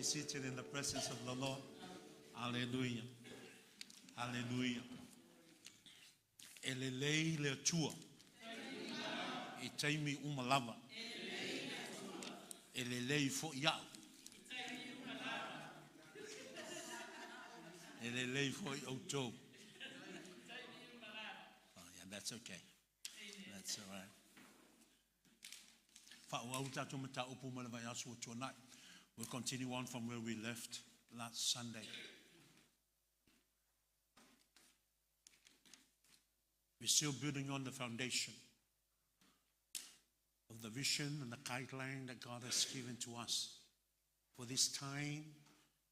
be seated in the presence of the Lord. Hallelujah. Hallelujah. Elelei le tua. E taimi umalava. Elelei fo iau. Elelei fo iautou. Oh yeah, that's okay. That's all right. Tonight, we'll continue on from where we left last Sunday. We're still building on the foundation of the vision and the guideline that God has given to us for this time,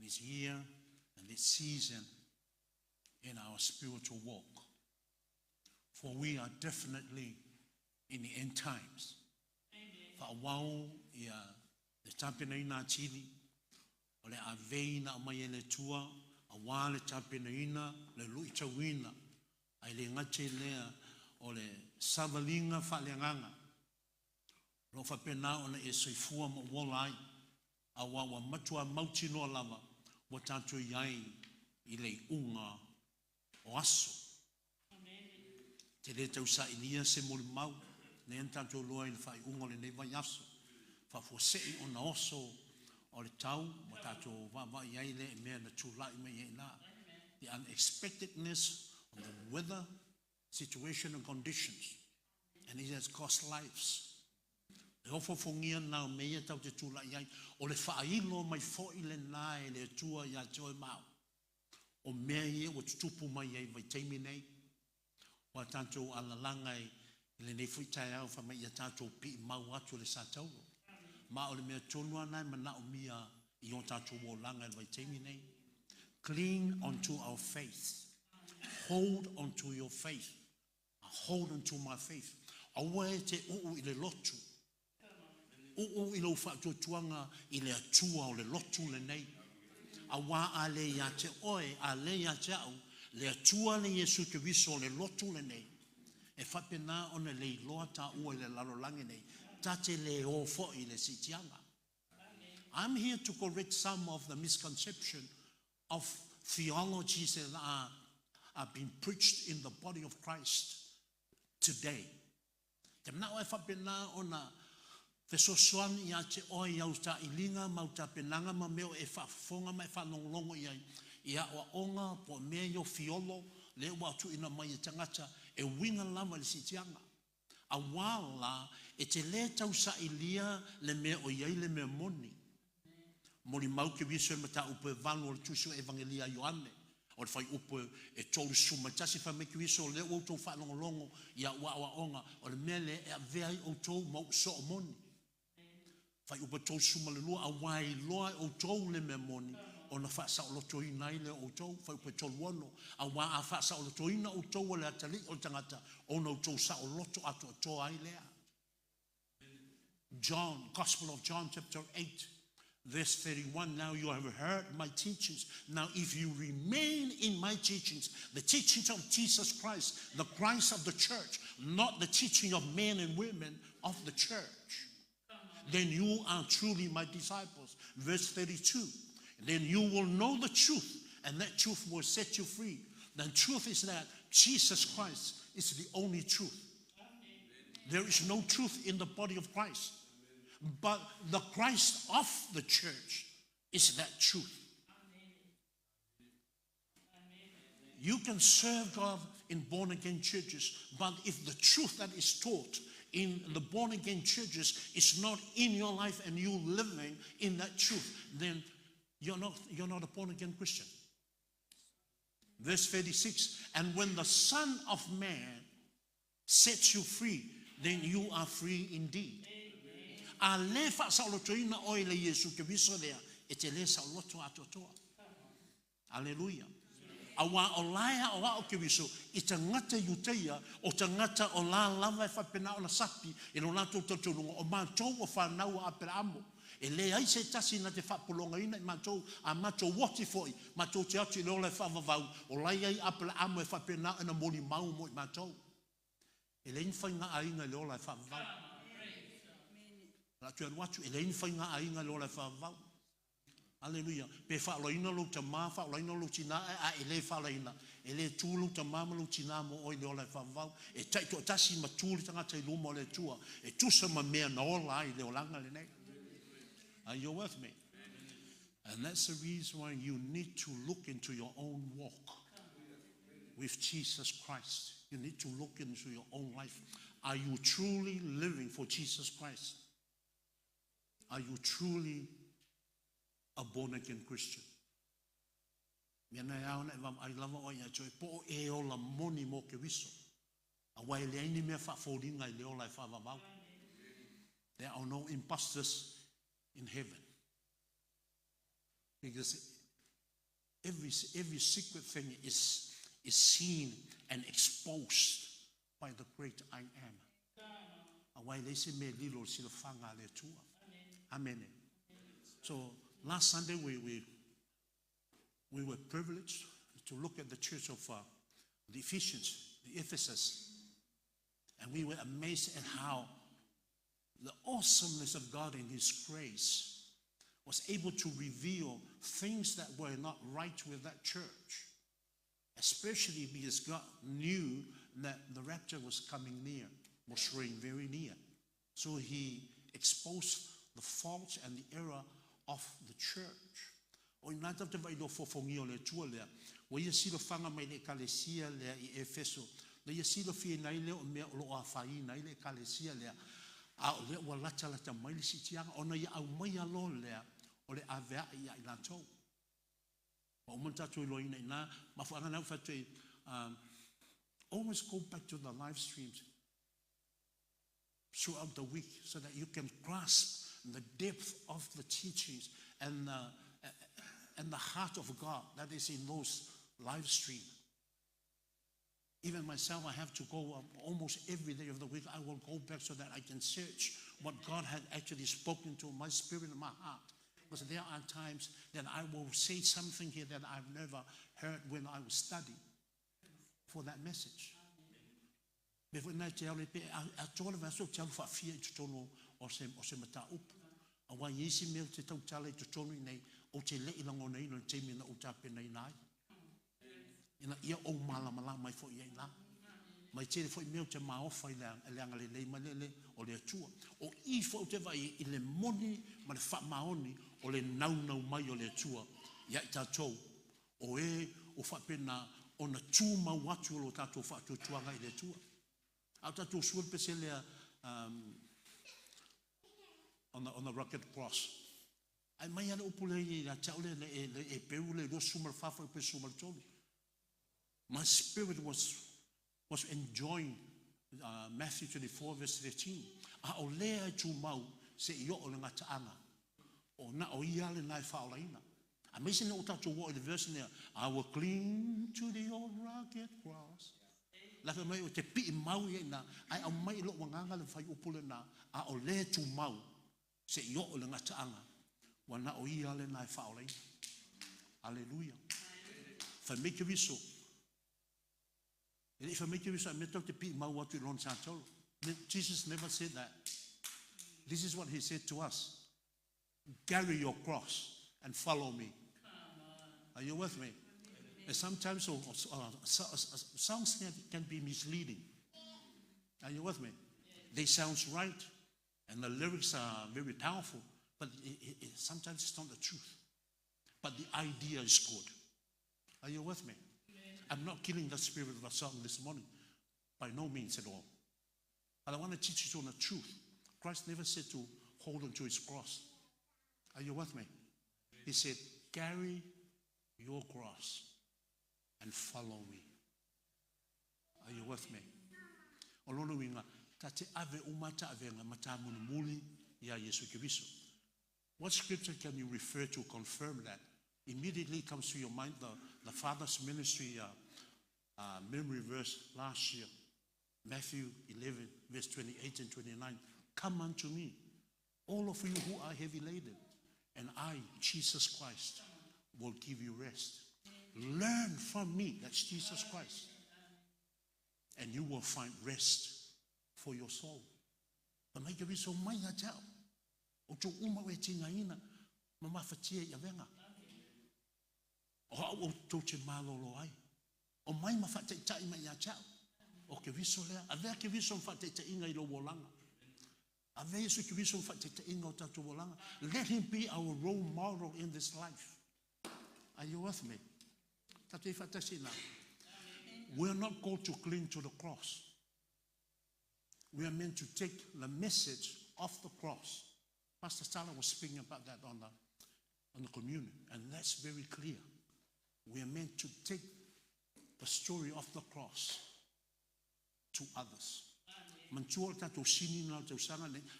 this year, and this season in our spiritual walk. For we are definitely in the end times. Wa'awau ia le tapena ina chili o le avei na mai le tua awa le tapena ina le lui tawina ai le ngate lea o le savalinga fa'aleanganga lo fa'pena ona e soifua mo wolai awa wa matua mauti no lava wa tatu iai i le unga o aso. Te le tau sa ilia se molimau ne entato loa i le fai ungo le nei vai aso. Fa fosei o na oso o le tau, ma tato wa iai le mea na tūlai me iei na. The unexpectedness of the weather, situation and conditions. And it has cost lives. E ofo fongia na o mea tau te tūlai iai, o le whailo mai fo i le nai le tua ia joe mau. O mea ie o tutupu mai iai vai teimi nei. Wa tato alalangai le nei fuitai au fa mai tatou pi mau atu le satau ma o le mea tonu ana mana o mia I o tatou o langa le vaitemi nei. Cling onto our faith. Hold onto your faith. Hold onto my faith. Awe te uu I le lotu. Uu I lo whatuatuanga I le atua o le lotu le nei. Awa a le ia te oe, a le ia te au, le atua le Yesu te viso le lotu le nei. E whapena ona le loa ta ua le lalolangi nei. Tate le o fo I le sitianga. I'm here to correct some of the misconception of theologies that are being preached in the body of Christ today. Te mna oe whapena ona Fesosuan ia te oe iau ta ilinga mau ta penanga ma meo e whafonga mai whanonglongo iai. Ia oa onga po mea yo fiolo le watu ina mai e tangata e winga lama le sitianga. A wala e te le tau sa ilia le mea o iai le mea moni. Mori mau ke viso e mata upe vanu o le tusu evangelia Ioane. O le fai upe e tolu suma. Tasi fa me ke viso le o tau whanonglongo ia wa onga. O le mea le e avea I o tau mau so o moni. Fai upa tau suma le lua a wai loa o tau le mea moni. O na wha sa o loto I nai le o tau. Fai upa tau wano. A wā a wha sa o loto ina o tau le atali o tangata. O na o tau sa o loto ato o tau ai lea. John, Gospel of John chapter 8. Verse 31, now you have heard my teachings. Now if you remain in my teachings, the teachings of Jesus Christ, the Christ of the church, not the teaching of men and women of the church, then you are truly my disciples. Verse 32, then you will know the truth, and that truth will set you free. The truth is that Jesus Christ is the only truth. There is no truth in the body of Christ. But the Christ of the church is that truth. You can serve God in born-again churches, but if the truth that is taught in the born-again churches is not in your life and you living in that truth, then you're not a born-again Christian. Verse 36, and when the Son of Man sets you free, then you are free indeed. A le fa sa lotoina o le Yesu ke viso lea e te le sa loto atotoa. Hallelujah. Awa o laia o wa o ke viso I te ngata yuteia o te ngata o la lava e whapena o na sapi e no nato tatununga o mātou o whanau a pera amo. E le ai se tasi na te whapolonga ina I mātou a mātou woti foi mātou te atu I leo le whavavau o lai ai a pera amo e whapena ina moli mau mo I mātou. E le inwhai ngā ainga leo le whavavau. La tu watu ele in fainga ainga lo la fa va Hallelujah. Pe whaaloina lo ta mā, whaaloina lo tina, ele whaaloina. Ele tūlu ta mā lo tina mo oi le ola whawau. E taito tasi ma tūli tangata I luma o le tua. E tusa ma mea na ola I le olanga le nei. Are you with me? And that's the reason why you need to look into your own walk with Jesus Christ. You need to look into your own life. Are you truly living for Jesus Christ? Are you truly a born-again Christian? There are no imposters in heaven. Because every secret thing is seen and exposed by the great I am. Amen. So last Sunday we were privileged to look at the church of the Ephesus, and we were amazed at how the awesomeness of God in His grace was able to reveal things that were not right with that church, especially because God knew that the rapture was coming near, was drawing very near. So He exposed the faults and the error of the church. O inata te vai do fofongi o le tua lea. O ia silo whanga mai le kalesia lea I Efeso. Le ia silo fie nai leo mea o lo a whai nai le kalesia lea. A o lea ua lata mai le sitianga. O na ia au mai alo lea. O le avea ia I lantou. O umantatu ilo ina ina. Mafuanga nau fatui. Always go back to the live streams throughout the week so that you can grasp the depth of the teachings and the heart of God that is in those live streams. Even myself, I have to go almost every day of the week. I will go back so that I can search what God had actually spoken to my spirit and my heart. Because there are times that I will say something here that I've never heard when I was studying for that message. Before I tell you, I told him I saw tell for fear to tono or se mata up. And why yesi mil to tell to tono nei o te le ilang on nei no te mina o tape nei nai. Ina ia o mala mai fo ia la. Mai te fo mil te ma ofa ila elang le malele o le tua. O I fo te vai I le moni ma le fa maoni o le nau mai o le tua. Ia ta tou. O o fa pena ona tuma watu lo tato fa to tuanga I le tua. Au tato suol pese le on the rugged cross. Ai mai ana upule I chaule le peule do sumal fa pe sumal tolu. My spirit was enjoying Matthew 24 verse 13. A o lea tu mau se io o le ngataanga. O na o ia le nai fa olaina. Amazing o tato wo the verse there. I will cling to the old rugged cross. La fa mai o te pi mau ia na ai au mai lo wanganga le fai upule na a o le tu mau se io o le ngataanga wana o ia le nai fa olaina. Hallelujah. Fa make you so. And if I make you so, I met te pi mau watu lon santolo. Jesus never said that. This is what He said to us. Carry your cross and follow me. Are you with me? And sometimes songs can be misleading. Are you with me? They sound right, and the lyrics are very powerful, but sometimes it's not the truth. But the idea is good. Are you with me? I'm not killing the spirit of the song this morning, by no means at all. But I want to teach you on the truth. Christ never said to hold on to His cross. Are you with me? He said, carry your cross and follow me. Are you with me? Olono winga tate ave umata avenga matamunu muli ya Yesu Kristo. What scripture can you refer to confirm that? Immediately comes to your mind the Father's ministry memory verse last year, Matthew 11 verse 28 and 29. Come unto me, all of you who are heavy laden, and I, Jesus Christ, will give you rest. Learn from me, that's Jesus Christ, and you will find rest for your soul. But make it so my tell. O to uma we tinga ina Mama fatia ia venga. O tau te malolo ai. O mai mawhateitai mai a chao. O ke viso lea. A vea ke viso mwhateitai inga I lo wolanga. A vea Yesu ke viso mwhateitai inga o tatu wolanga. Let him be our role model in this life. Are you with me? Tatu whatasi na. We are not called to cling to the cross. We are meant to take the message of the cross. Pastor Stella was speaking about that on the communion, and that's very clear. We are meant to take the story of the cross to others.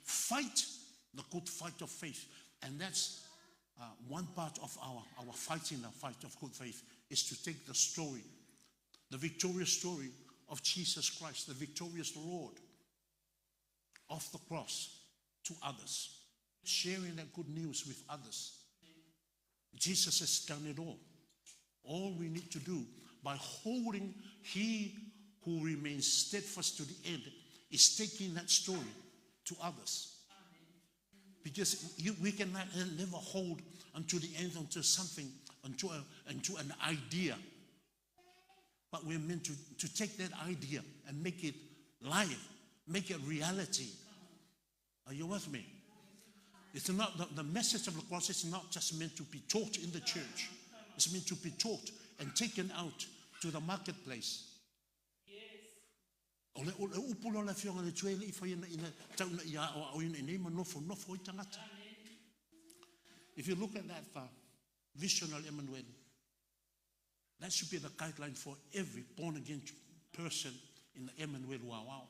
Fight the good fight of faith. And that's one part of our fighting, the fight of good faith, is to take the story, the victorious story of Jesus Christ, the victorious Lord of the cross to others, sharing that good news with others. Jesus has done it all. All we need to do by holding He who remains steadfast to the end is taking that story to others. Because we cannot never hold unto the end, unto something, unto an idea. But we're meant to take that idea and make it live, make it reality. Are you with me? It's not the message of the cross is not just meant to be taught in the church. It's meant to be taught and taken out to the marketplace. If you look at that visionary Emmanuel, that should be the guideline for every born-again person in the Emmanuel Wow.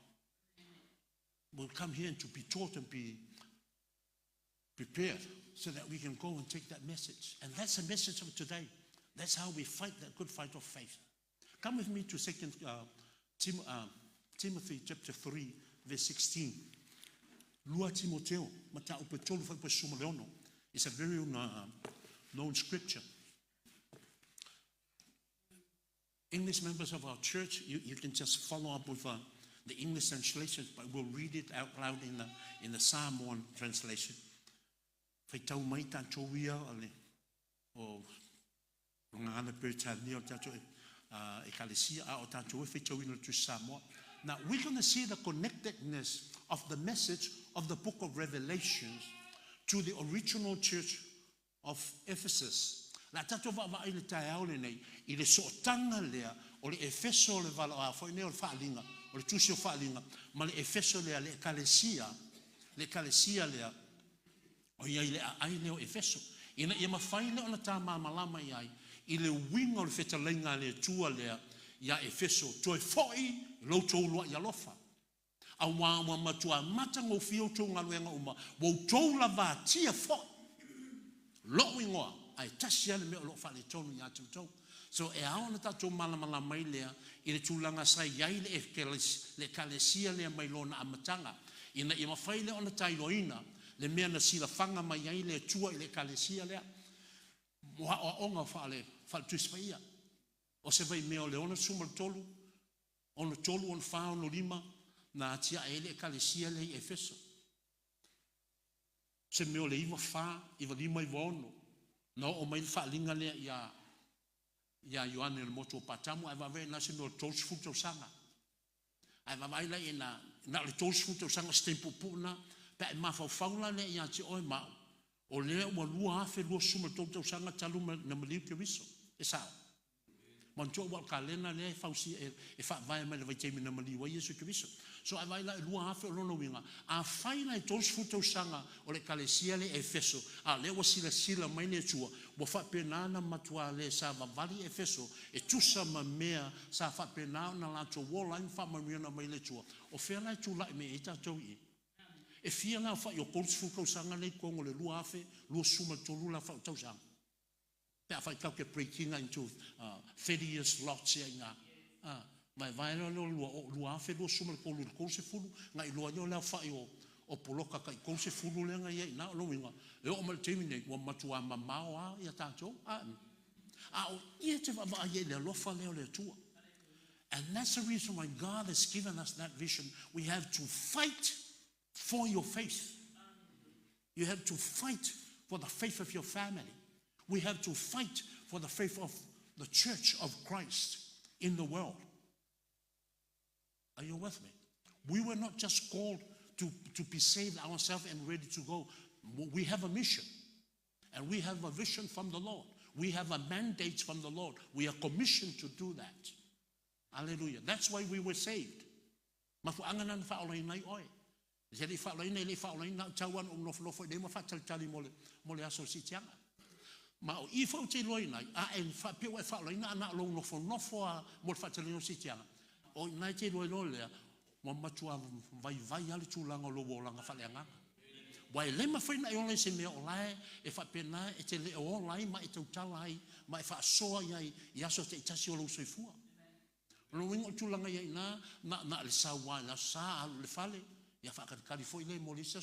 We'll come here and to be taught and be prepared so that we can go and take that message. And that's the message of today. That's how we fight that good fight of faith. Come with me to 2 Timothy chapter 3, verse 16. Lua Timoteo, mata upetolu fa pesumaleono. It's a very known scripture. English members of our church, you can just follow up with the English translation, but we'll read it out loud in the Psalm 1 translation. Fai tau mai tātou ia ale o ngana peritani o tātou ekalesia a o tātou e fai tau ina tu Samoa. Now we're going to see the connectedness of the message of the book of Revelations to the original church of Ephesus. La tātou wa ile tai au le nei I le sootanga lea o le Efeso le vala a foi ne o whaalinga o le tusi o whaalinga ma le Efeso lea le ekalesia lea o iai le ai leo Efeso. Ina ia mawhaile o na tā māmalama iai I le winga o le whetalenga le tua lea ia Efeso. Toi foi lo tōlua ia lofa. A wā matua matanga o fio tō ngaluenga uma. Wau tōla vā tia foi. Lo ingoa. Ai tasi ane me o lo whale tonu ia tūtou. So e ao na tātou malamala mai lea I le tūlanga sai iai le kalesia lea mai lona amatanga. Ina ia mawhaile o na tailoina le mea na sila whanga mai iai le tua I le kalesia lea. Moha o onga whale tuispaia. O se vai mea o leona sumal tolu. Ono tolu on whao no lima na atia ele kalesia le Efeso. Se mea o le iwa wha, iwa lima iwa ono. No o mai whaalinga lea ia Ioane le moto o patamu, ai wawe nasi no tōs futo sanga. Ai wawe la na le tōs futo sanga stempo puna, pe ai mawhauwhaula lea ia ti oi mau. O lea ua lua hafe lua suma tōtau sanga talu na maliu ke wiso. E sao? Mantua wal kalena lea fausi e whaavai mai le vaitemi na maliu wa Yesu ke wiso. So ai waila e lua hafe o lono winga. A whaina e tōs futau sanga o le kalesia le Efeso. A lea wa sila mai le tua. Wa whapenana matua le sa vavali Efeso. E tusa ma mea sa whapenana na lato wola in whamamiona mai le tua. O whera e tula me e tātou I. E fia ngā wha I o kōrus fukau sanga nei kongo le lua hafe, lua suma tolu la whau tau sanga. Pea whai kau ke breakinga into 30 years lots ia ngā. Mai vaina lua hafe, lua suma le kōlu le kōruse fulu, ngā I lua nio lea whai o poloka kai kōruse fulu lea ngā iei, nā lo winga. E o mal teimi nei, wa matua mamao a ia tātou. A o ia te wama a iei lea lofa leo lea tua. And that's the reason why God has given us that vision. We have to fight for your faith. You have to fight for the faith of your family. We have to fight for the faith of the church of Christ in the world. Are you with me? We were not just called to be saved ourselves and ready to go. We have a mission. And we have a vision from the Lord. We have a mandate from the Lord. We are commissioned to do that. Hallelujah. That's why we were saved. Mafuanganan fa'olay nai oi. Jadi fa'olay nai le fa'olay na tawan umloflofo de mo fataltali mole aso si tianga. Ma o ifo te loi nai a en fa pe wa fa'olay na na lo nofo mo fatali si tianga. O nai te loi le mo matua vai ali tulanga lo bolanga fa'lenga. Wai le ma faina yo le se me olai e fa pena e te le olai ma e tau talai ma e fa soa ia ia so te tasi o lo soifua. No wingo tulanga ia na le sawa la sa le fale ia fa kali foi le mo le sa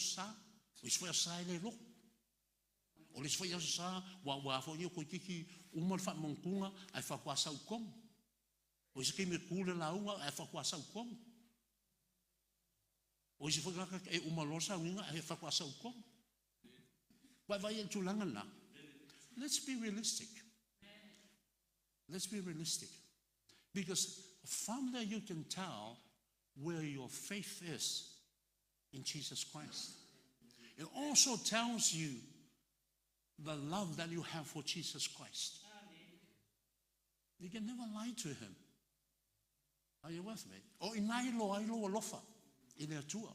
o isfo sa le lo o le isfo sa wa fo yo ko kiki uma fa monkunga ai fa kwa sa kom o iske me kule la unga ai fa kwa sa kom o isfo ka e uma lo sa unga ai fa kwa sa kom vai tulanga na. Let's be realistic. Let's be realistic. Because from there you can tell where your faith is in Jesus Christ. It also tells you the love that you have for Jesus Christ. You can never lie to him. Are you with me? O inailo alofa in a tua.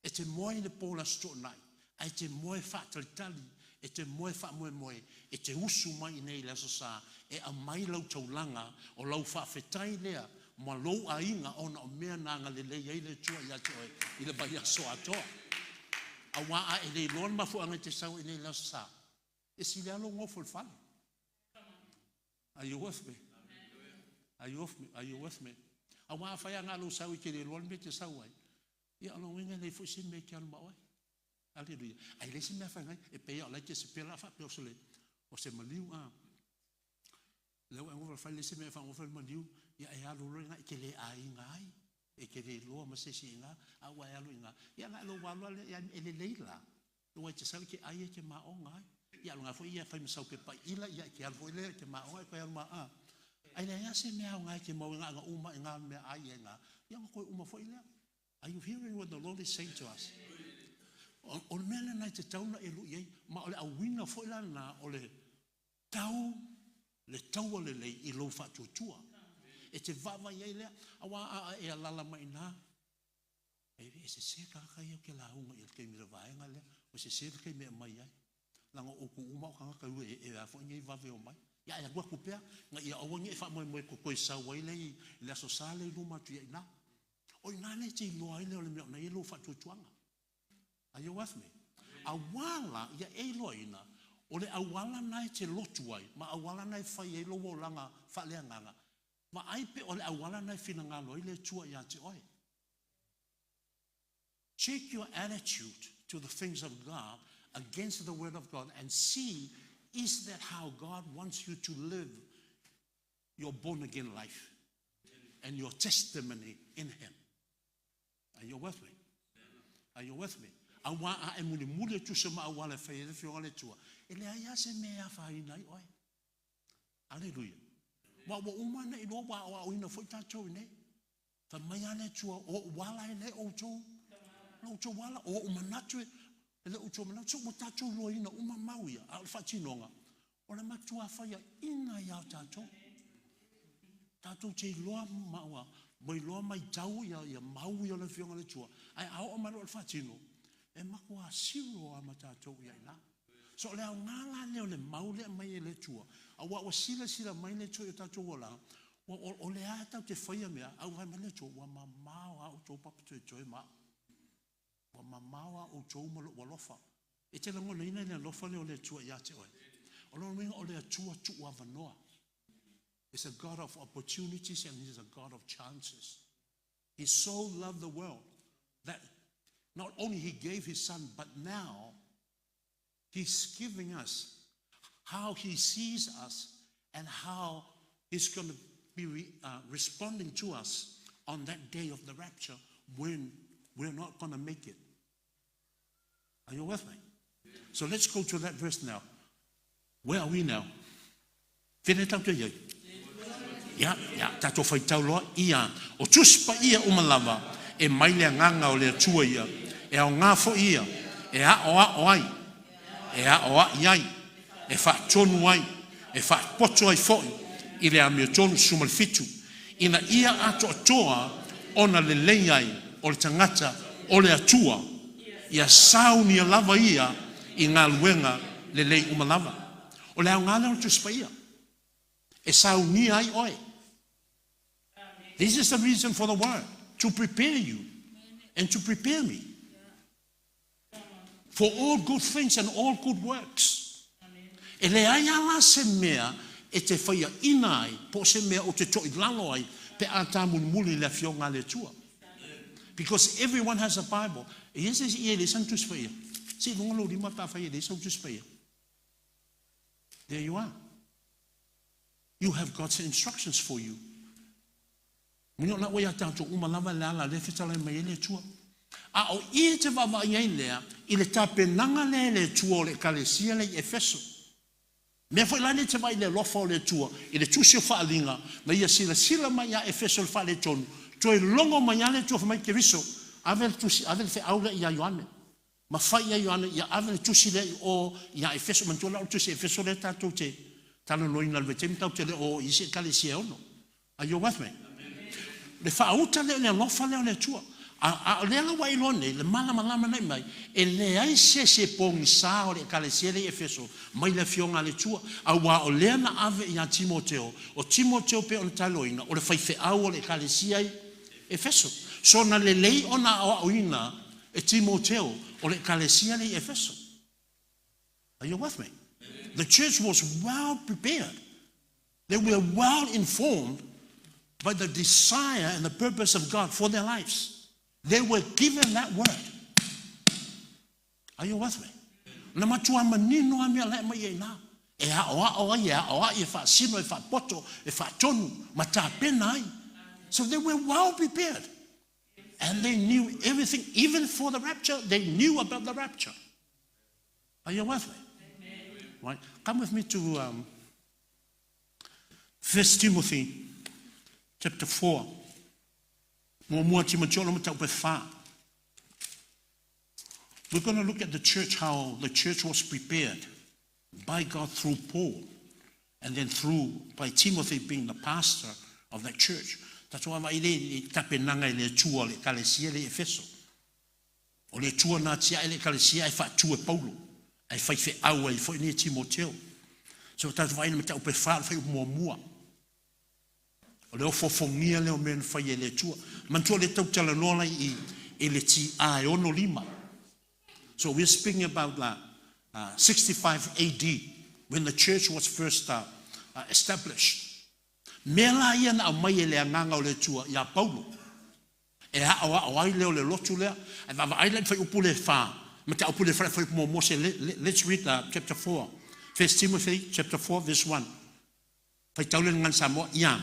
E te moe le pola sto nai. Ai te moe fatalitali. E te moe fa moe. E te usu mai nei la sa. E a mai lau taulanga o lau whawhetai lea ma lou a inga ona o mea nanga le lei eile tua ia toi i le bai aso atoa. A wā a e le lon mafu anga te sau i nei la sa. E si le alo ngofo le whale. Are you with me? Are you with me? Are you with me? A wā whai anga alo sau i ke le lon me te sau ai. Ia alo winga nei fusi me ke alo maoi. Hallelujah. Ai le si mea whangai e pea o lai ke se pela wha peo se le o se maliu a. Leu e ngofo fai le se me fa ngofo maliu ia e alo lo nga ke le ai ngai e ke le lo ma se si nga a wa alo nga ia nga lo wa lo ia ele leila lo te sal ke ai ke ma o ngai ia lo nga fo ia fai msau ke pa ila ia ke alo le ke ma o ko ia ma a ai le ia se me o ngai ke mo nga uma nga me ai nga ia ko uma fo ile. Are you hearing what the Lord is saying to us? O mele na te tauna e lu ye ma ole a winga fo ila na ole tau le taua le lei i lo whatutua. E te wawa iei lea, awa a e alala mai nā. E se se kaka iau ke la unga i kei mira vaenga lea, o se se kei mea mai ai. Langa o ku uma o kanga kau e afo ngai wawe o mai. Ia e gua kupea, nga ia awangi e wha moe ko koe sa wai lei, le aso sa lei luma tu iei nā. O nā le te iloa ai leo le mea na i lo whatutuanga. Are you with me? Awala ia e loina, o le awala nai te lotu ai, ma awala nai whai e lowo langa whalea nganga. Ma aipe o le awala nai whina ngalo i le tua i ate oi. Check your attitude to the things of God against the word of God and see, is that how God wants you to live your born again life and your testimony in him? Are you with me? Are you with me? Awa a e mule tu se ma awala whai e whio le tua. Ele aia se mea whai nai oi. Hallelujah. Wa umana i lo wa o ina foi tatou nei. Fa mai ale tua o wala ele o tō. No tō wala o umanatu ele o tō manatu mo tatou lo ina uma mauia al fatinonga. O le matua whaia ina ia tatou. Tatou te loa maua. Moi loa mai tau ia maui o le whionga le tua. Ai ao o maro al fatino. E makua siro a matatou ia ina. So le au ngala leo le maule mai e le tua. A wa sila mai le tua i tatou wala. O le a tau te whaia mea. Au hai mai le tua. Wa mamao a o tau papitu e toi ma. Wa mamao a o tau malo walofa. E te lango neina le lofa leo le tua i ate oi. O lo minga o le tua tu wa vanoa. He's a God of opportunities and he's a God of chances. He so loved the world that not only he gave his son, but now he's giving us how he sees us and how he's going to be responding to us on that day of the rapture when we're not going to make it. Are you with me? So let's go to that verse now. Where are we now? Whine tau te iai. Ia, tato whai tau loa, ia. O tuspa ia umalava, e maile nganga o lea tua ia. E au ngafo ia, e a oa ai. E a oa iai. E wha tonu ai. E wha poto ai foi. I lea mea tonu sumal fitu. Ina ia ato atoa, ona le lei ai, o le tangata, o le atua. Ia sauni a lava ia, i ngā luenga le lei umalava. O le au ngana o tuspa ia. E sauni ai oi. This is the reason for the word, to prepare you and to prepare me for all good things and all good works. E le ai ala se mea e te whaia inai po se mea o te toi lalo ai pe a tamun muli le fionga le tua. Because everyone has a Bible. E ese ia le san tus whaia. Si longa lo rima pa whaia le san tus whaia. There you are. You have God's instructions for you. Mino na wea tātou umalava le ala le whetala mai le tua. A o ia te wawa iai lea, i le tape nanga le tua o le kalesia le Efeso. Mea fai lani te mai le lofa o le tua, i le tusio whaalinga, na ia sila mai a Efeso le whaale tonu, toi longo mai a le tua mai ke riso, avel fe aule ia Ioane. Ma fai ia Ioane, ia avel tusi le o ia Efeso, mantua la o tusi Efeso le tātou te, tala loina le temi tau te le o isi kalesia ono. Are you with me? Le whaauta leo le lofa leo le tua. A le ala wai lone, le malama nei mai, e le ai se pongi sa o le kalesia le Efeso, mai le fionga le tua, a wa o lea na ave i a Timoteo, o Timoteo pe o le taloina, o le whaife au o le kalesia i Efeso. So na le lei o na o oina e Timoteo, o le kalesia le Efeso. Are you with me? The church was well prepared. They were well informed by the desire and the purpose of God for their lives. They were given that word. Are you with me? Na matua manino a mea lai mai e nā. E a oa e wha sino, e wha poto, e wha tonu, ma tā pena ai. So they were well prepared. And they knew everything, even for the rapture, they knew about the rapture. Are you with me? Right? Come with me to 1 Timothy chapter 4. We're going to look at the church, how the church was prepared by God through Paul, and then through by Timothy being the pastor of that church. That's why I tape nanga le tua le kalesia le Efeso. O le tua na tia le kalesia e fa tua Paulo. Ai fai fe au ai foi ni Timoteo. So that's why me tau pe fa fai mua. O leo fofongia leo men fai le tua. Mantua le tau tala nola i le ti a ono lima. So we're speaking about 65 AD, when the church was first established. Mela ia na mai le nganga o le tua ia Paulo. E a o ai leo le lotu lea. E va ai le fai upule fa. Mata upule fa fai mo mo se let's read chapter 4. 1 Timothy chapter 4 verse 1. Fai tau le ngan samo ia.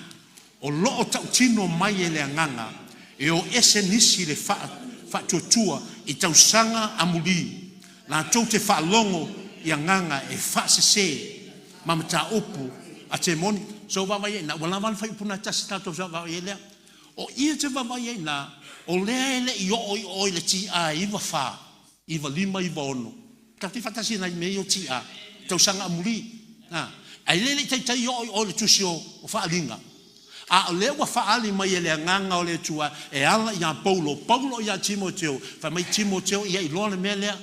O lo o tau tino mai le nganga. E o ese nisi le fa tutua i tau sanga amuli. Na tau te fa longo i nganga e fa se mamata upu a te moni. So vai na wala van fai puna tas tato za vai le. O ia te vai na o le i o le ti a i va fa. I va lima i va ono. Ka te fatasi na me o ti a. Tau sanga amuli. Ai le tai o le tusio o fa linga. A le wa fa ali mai le nganga o le tua e ala ia Paulo ia Timoteo fa mai Timoteo ia i lona mele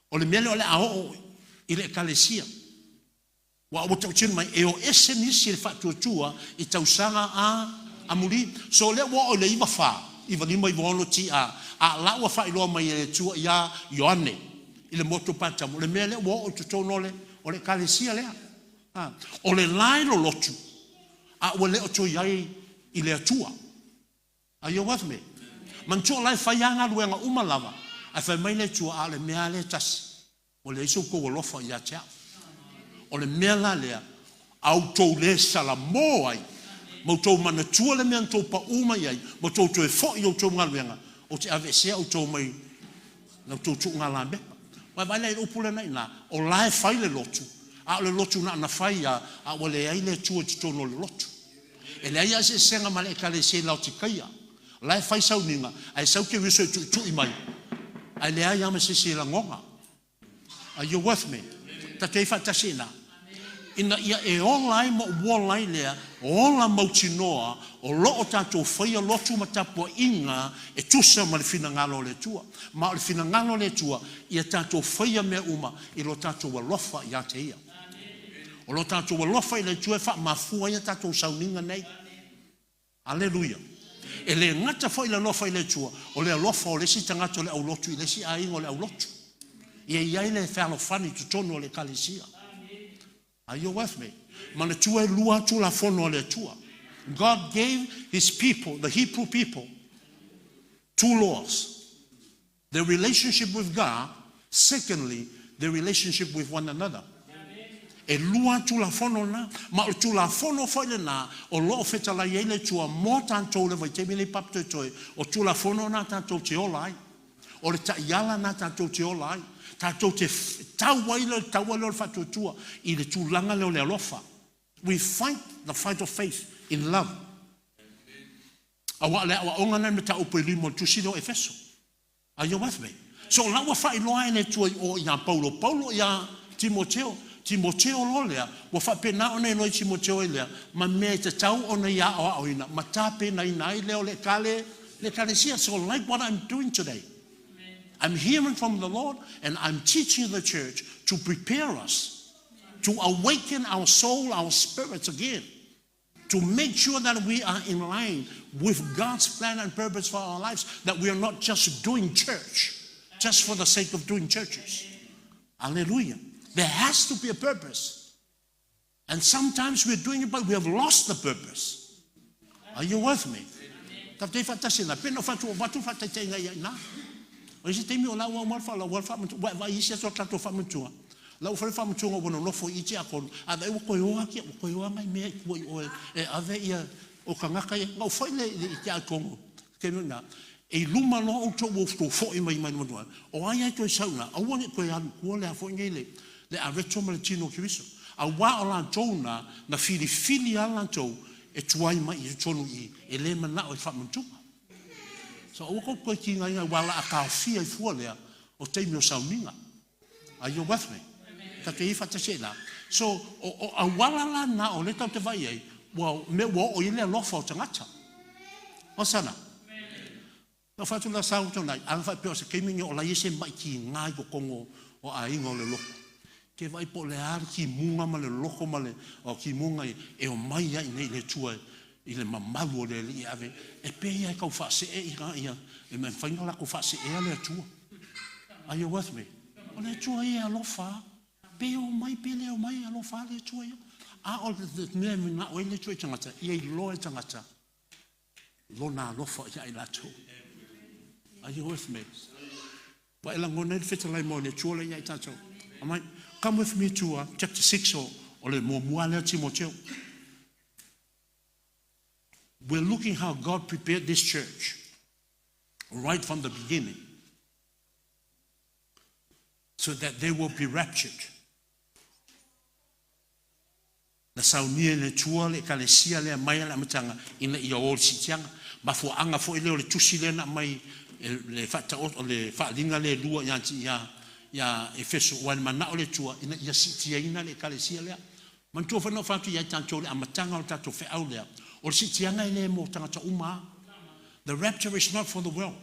o le mele o le ao i le kalesia wa o tau mai e o ese nisi le fa tua i tau sanga a muri so le wa o le iwa fa i va lima i vono ti a la wa fa i lo mai le tua ia Ioane i le moto pata mo le mele wa o tono le o le kalesia le o le lailo lotu a wale o to yai i le atua. Are you with me? Mantua lai whaianga luenga umalava. A whai mai le tua a le mea le tasi. O le iso ko lofa i a tea. O le mea la lea. Au tau le sala mo ai. Mo tau mana tua le mea tau pa uma iai. Mo tau tau e fo i o tau ngā luenga. O te ave sea o tau mai. Nau tau tau ngā la mepa. Vai le upule na ina o lai fai le lotu. A le lotu na fai a wale ai le tua tono le lotu. E le ai se senga male ka le se lau tikaia. Lai fai sau ninga ai sau ke wiso tu i mai. Ai le ai ama se la ngonga. Are you with me? Ta te fa tasina. Ina ia e online mo online lea ola mautinoa o lo tato fai lotu matapo inga e tusa ma le finangalo le tua. Ma le finangalo le tua ia tato fai me uma i lo tato wa lofa ia te ia. O lo tato wa lofa i le tua fa mafua ia tato sauninga nei. Alleluia. E le ngata fai le lofa i le tua o le lofa o le si tangata le au lotu i le si aingo le au lotu. Ia ia le falo fani tutono le kalisia. Are you with me? Mana tua lua tu la fono le tua. God gave his people, the Hebrew people, 2 laws. The relationship with God. Secondly, the relationship with one another. E lua tu la fono na, ma tu la fono foi le na, o lo feta la yele tua mo tanto le vai te mele papto toi, o tu la fono na tanto te olai. O le ta yala na tanto te olai. Tato te tawalo fatu tua I le tulanga le alofa. We fight the fight of faith in love. Awa le awa onga na meta opelimo tusino Efeso. Are you with me? So la wa fa iloa ene tua o ia Paulo ia Timoteo lolea wa fa pena ona no Timoteo lea ma me te tau ona ia o ina matape na ina le kale sia. So like what I'm doing today. I'm hearing from the Lord and I'm teaching the church to prepare us, to awaken our soul, our spirits again, to make sure that we are in line with God's plan and purpose for our lives, that we are not just doing church, just for the sake of doing churches. Hallelujah. There has to be a purpose. And sometimes we're doing it, but we have lost the purpose. Are you with me? O se te mi o la wa fa wa isi so trato fa mutua la o fa mutua o no fo iti akon a da o ko yo mai me ko o e ave ia o kanga kai o fa le iti akon ke no na e luma no o to wo fo I mai mo o ai to sauna o woni ko ya ko le fo ngele le a reto maltino kiso a wa o la tona na fili ala to e tuai mai I tonu I e le mana o fa mutua. So o ko ki ngai wala aka fia I fuolea o te mi o sauninga. Are you with me? Ka te ifa te sela. So o a wala la na o le tau te vai ai, wa me wo o ile lofa o tangata. O sana. No fa tu la sau tona, an fa pe se kemi o la yese mai ki ngai ko kongo o a ingo le loko. Ke vai po le ar ki munga ma le loko ma le o ki munga e o mai ai nei le tua I le mamalu o le li ave e pe ia kau fa se e ia e me fainga la ko fa se e le tua. Are you with me? O le tua ia lo fa pe o mai pe le o mai lo fa le tua ia a o le me na o le tua tangata ia lo e tangata lo na lo fa ia la tua. Are you with me? Wa ela ngone feta lai mo le tua le ia tato. Amai come with me to chapter 6 o le mo muale Timoteo. We're looking how God prepared this church right from the beginning so that they will be raptured. Na saunia le tua le kalesia le mai le matanga ina I o sitianga ma fo anga fo ile le tusi le na mai le fata o le fa linga le lua ya Efeso wan mana o le tua ina ia sitia ina le kalesia le man to fa no fa tu ya tanto le amatanga o tato fe au le. The rapture is not for the world.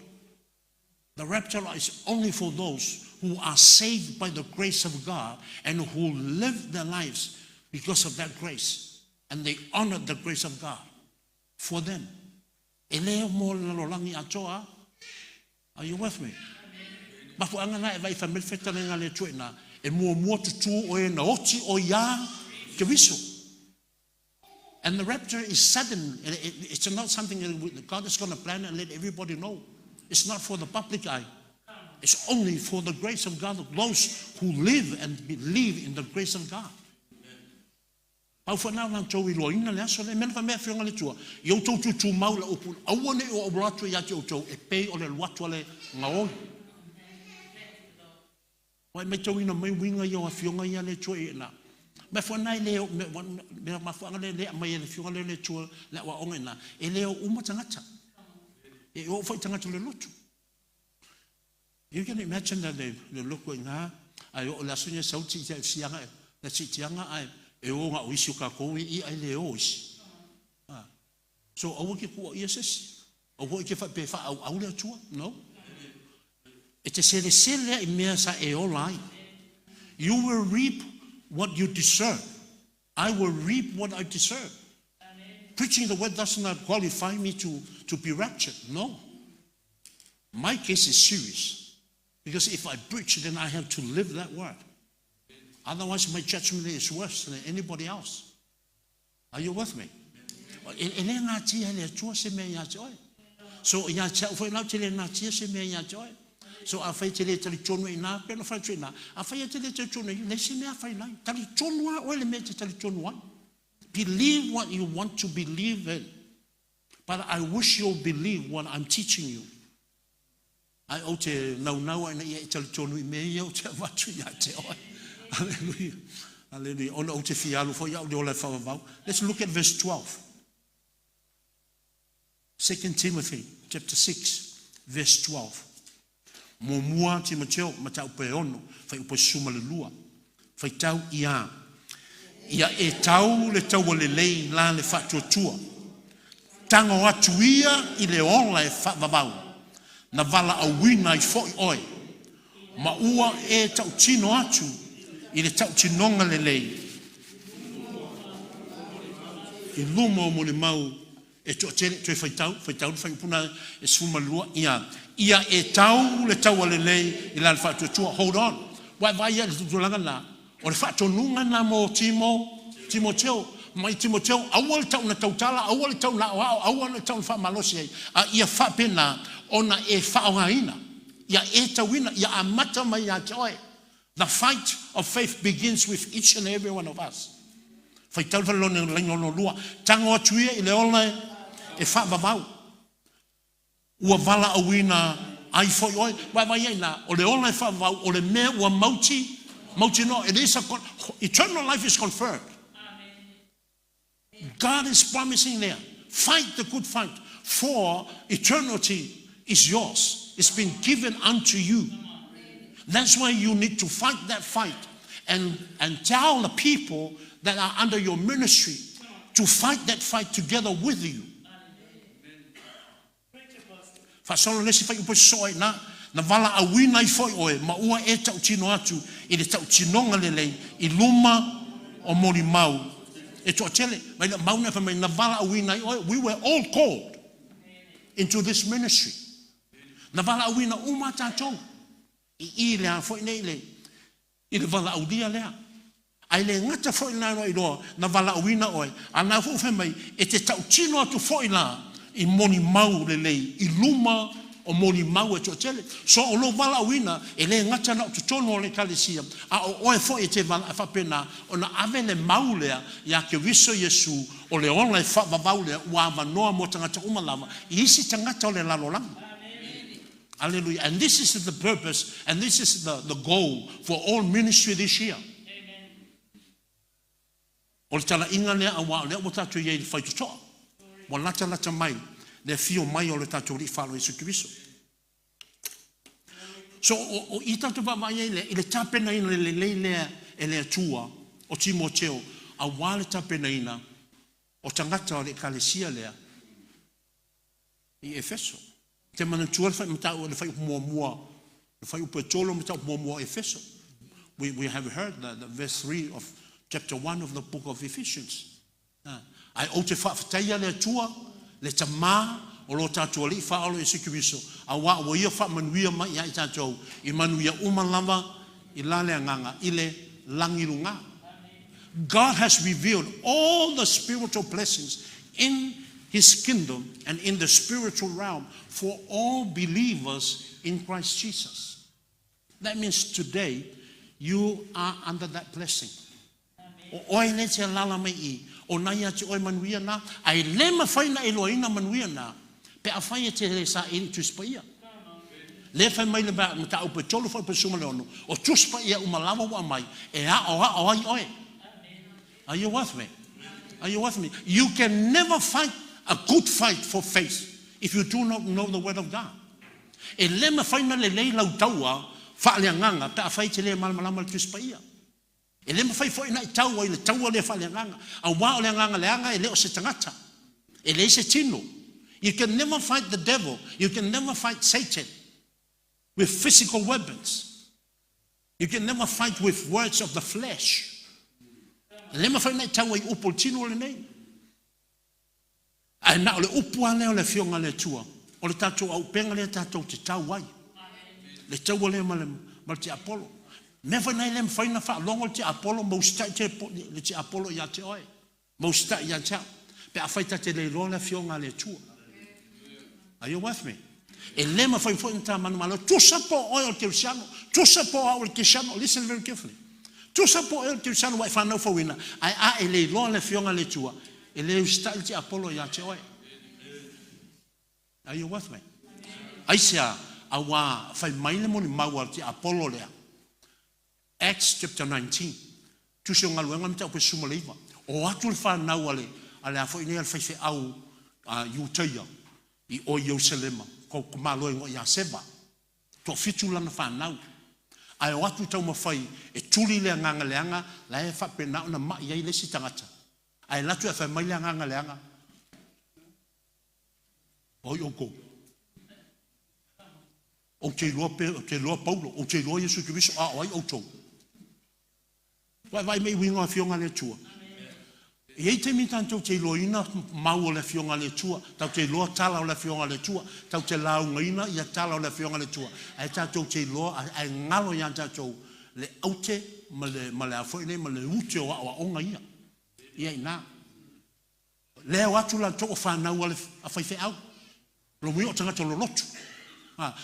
The rapture is only for those who are saved by the grace of God and who live their lives because of that grace. And they honor the grace of God for them. Are you with me? And the rapture is sudden. It's not something that God is going to plan and let everybody know. It's not for the public eye. It's only for the grace of God, those who live and believe in the grace of God. Au fa na na tau I loina le aso le men fa me fionga le tua. Yo tau tu mau la upu. Au one o obratu ya tau e pe o le watu le ngao. Wai me tau ina mai winga yo a fionga ia le chua na. Me fo nai leo me ma fo ngale le mai le fionga le chua le wa onga na. E leo uma tangata. E o fo tangata le lotu. You can imagine that they look going ha. Ai o la sunya sauti te sianga na si tianga ai e o nga uisu ka ko I ai le ois. So o ke ku ISS. O ke fa pe fa au le chua. No. It's a sele mea sa e olai. You will reap what you deserve. I will reap what I deserve. Amen. Preaching the word does not qualify me to be raptured. No. My case is serious. Because if I preach, then I have to live that word. Otherwise, my judgment is worse than anybody else. Are you with me? So, so a fai tele tali chono ina pe no fai china a fai tele chono le sime a fai lai tali chono o le mete tali chono. Believe what you want to believe in, but I wish you'll believe what I'm teaching you. I ote now and ye tali chono me yo te watu ya te oi. Hallelujah. Hallelujah. On ote fialu for ya le fa va. Let's look at verse 12. 2 Timothy chapter 6 verse 12. Mua Timoteo matau peono fai upo suma le lua fai tau ia e tau le tau le lei la le fatu tua tango atu ia I le ola e fa babau na vala awina I foi oi ma ua e tau tino atu I le tau tinonga le lei I luma o mo le mau e to tele to fai tau fai puna e suma lua ia e tau le tau le lei I la fatu tua. Hold on. Wai vai ia tu langa na o le fatu nunga na mo Timoteo mai Timoteo awal tau na tau tala awal tau na awal tau fa malosi a ia fa pena ona e fa ngaina ia e tawina ia amata mai ia joy. The fight of faith begins with each and every one of us. Fai tau fa lona lengo lua tango atuia I le ola e fa babau ua vala awina ai foi oi vai vai na o le ona fa o le me ua mauti no it is eternal life is confirmed. Amen. God is promising there, fight the good fight, for eternity is yours. It's been given unto you. That's why you need to fight that fight and tell the people that are under your ministry to fight that fight together with you. Fasolo lesi fai upo soe na vala awina I foi oe ma ua e tau tino atu I le tau tinonga lelei I luma o mori mau e to tele mai na mauna fa mai na vala awina I oe. We were all called into this ministry. Na vala awina uma tātou I le foi nei le I le vala audia lea ai le ngata foi na no I roa na vala awina oe ana fu fa mai e te tau tino atu foi la I moni mau le lei I luma o moni mau e tele. So o lo vala wina e le ngata na tu tono le kalesia a o oe fo e te vala fa pena ona ave le mau lea ya ke wiso Yesu o le ona fa babau lea wa manoa mo tangata umalama I isi tangata o le lalolang. Hallelujah. And this is the purpose and this is the goal for all ministry this year. Amen. O le tala inga lea a wa lea mo tatu ye fai tutoa mo lata mai le fio mai o le tatu ri falo Yesu Kristo. So o I tatu ba mai I le tapena ina le leilea e le atua o Timoteo a wale tapena ina o tangata o le kalesia lea I Efeso. Te mana tua fai mata o le fai mua le fai upetolo mata mua Efeso. We have heard the verse 3 of chapter 1 of the book of Ephesians. Ai o te whaafataia le atua, le tamā, o lo tātua li whaalo Yesu Kristo. A wā o ia whaamanuia mai I tātou, I manuia umalama, I lale anganga, I le langirunga. God has revealed all the spiritual blessings in His kingdom and in the spiritual realm for all believers in Christ Jesus. That means today, you are under that blessing. O oi le te lala mai I. O nai ati oi manuia na, ai lema whaina Eloina manuia na, pe a whaia te le sa eri tu spaia. Le fai mai le ba ta o pe tolo fo pe suma le ono. O tuspa ia umalawa wa mai. E a ai oi. Are you with me? Are you with me? You can never fight a good fight for faith if you do not know the word of God. E le ma fai na le lau taua fa le nganga ta fai te le malama le tuspa ia. E le ma fai fo ina taua ile taua le fa le nganga. A wa le nganga le anga e le o se tangata. E le se tino. You can never fight the devil. You can never fight Satan with physical weapons. You can never fight with words of the flesh. Le ma fai na taua I upo tino le nei. Ai na o le upo ale o le fionga le tua. O le tatou au penga le tatou te tau ai. Le tau le ma te Apollo. Me fa nei le fai na fa longo te Apollo mo sta te le te Apollo ya te oi. Mo sta ya te. Pe a fai te le lo le fionga le tua. Are you with me? E le ma fai fo inta manu malo tu sapo oi o te siano. Tu sapo o te siano. Listen very carefully. Tu sapo o te siano wa fa no fo wina. Ai le lo le fionga le tua. E le sta te Apollo ya te oi. Are you with me? Aisia awa fai mai le moni maua te Apollo lea. Acts chapter 19. Tu se ngalu ngam ta pe suma leiva. O atu le fa na wale ale afo ine al fai fe au Utaya I o Jerusalem ko malo ngo ya seba. To fitu lana fa na. Ai o atu tau mafai e tuli le nganga leanga la e fa pe na na ma ia ile sitangata. Ai latu e fa mai le nganga leanga. O yoko. O te loa Paulo, o te loa Yesu Kristo a oi o tau. Vai mei winga fionga le tua. E ei te mitantou te loa ina mau o le fionga le tua, tau te loa tala o le fionga le tua, tau te launga ina ia tala o le fionga le tua. Ai tatou te loa, ai ngalo ia tatou le aute ma le afoine ma le ute o a onga ia. Ia ina. Leo atu la toko whanau a whaife au. Lo mui o tangata lo lotu.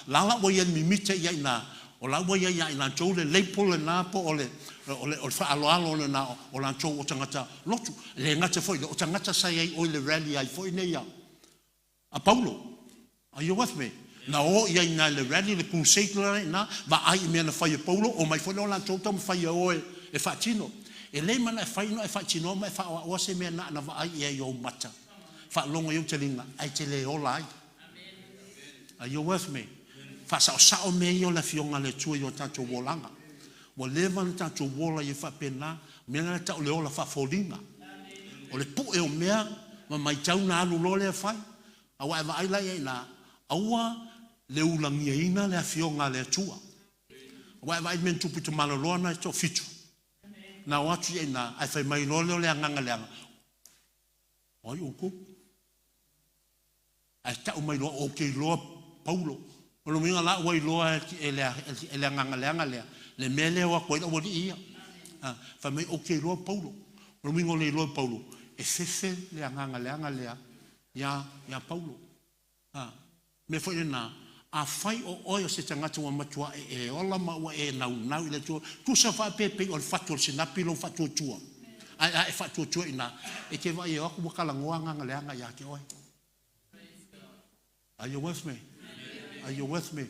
Lala wa ia mimita ia ina. O la wa ia ina tau le leipo le napo o le whaaloalo le na o la tau o tangata lotu. Le ngata foi, o tangata sai ai o le rally ai foi nei ia. A Paulo, are you with me? Na o ia ina le rally le crusade na, va ai mea na whai Paulo, o mai foi o la tau tam whai o e whaatino. E le mana e whai no e whaatino, ma e wha o se mea na va ai ia i o mata. Wha longa iu te linga, ai te le o lai. Are you with me? Fa sao me yo la fionga le tua yo tato wolanga. Wa levan tato wola ye fa pena, me na ta le ola fa folinga. O le pu e o mea, ma mai tau na alu lo le fai. Awa eva ai la ye na, awa le ulangia ina le fionga le tua. Awa eva ai men tupu te maloloa na to fitu. Na watu ye na, ai fai mai lo le anganga le anga. Oi uku. Ai ta umai lo o ke lo Paulo, o lo minga la wai loa ele nganga le mele wa ko o di ia. Fa me o ke lo Paulo. O lo minga le lo Paulo. E fefe le nganga le ya Paulo. Me foi na a fai o se tangata wa matua e ola ma wa e na ile tu sa fa pepe o fatu se na pilo fatu tua. Ai fatu tua ina e ke vai o ko kala nganga le ya ke oi. Are you with me? Are you with me?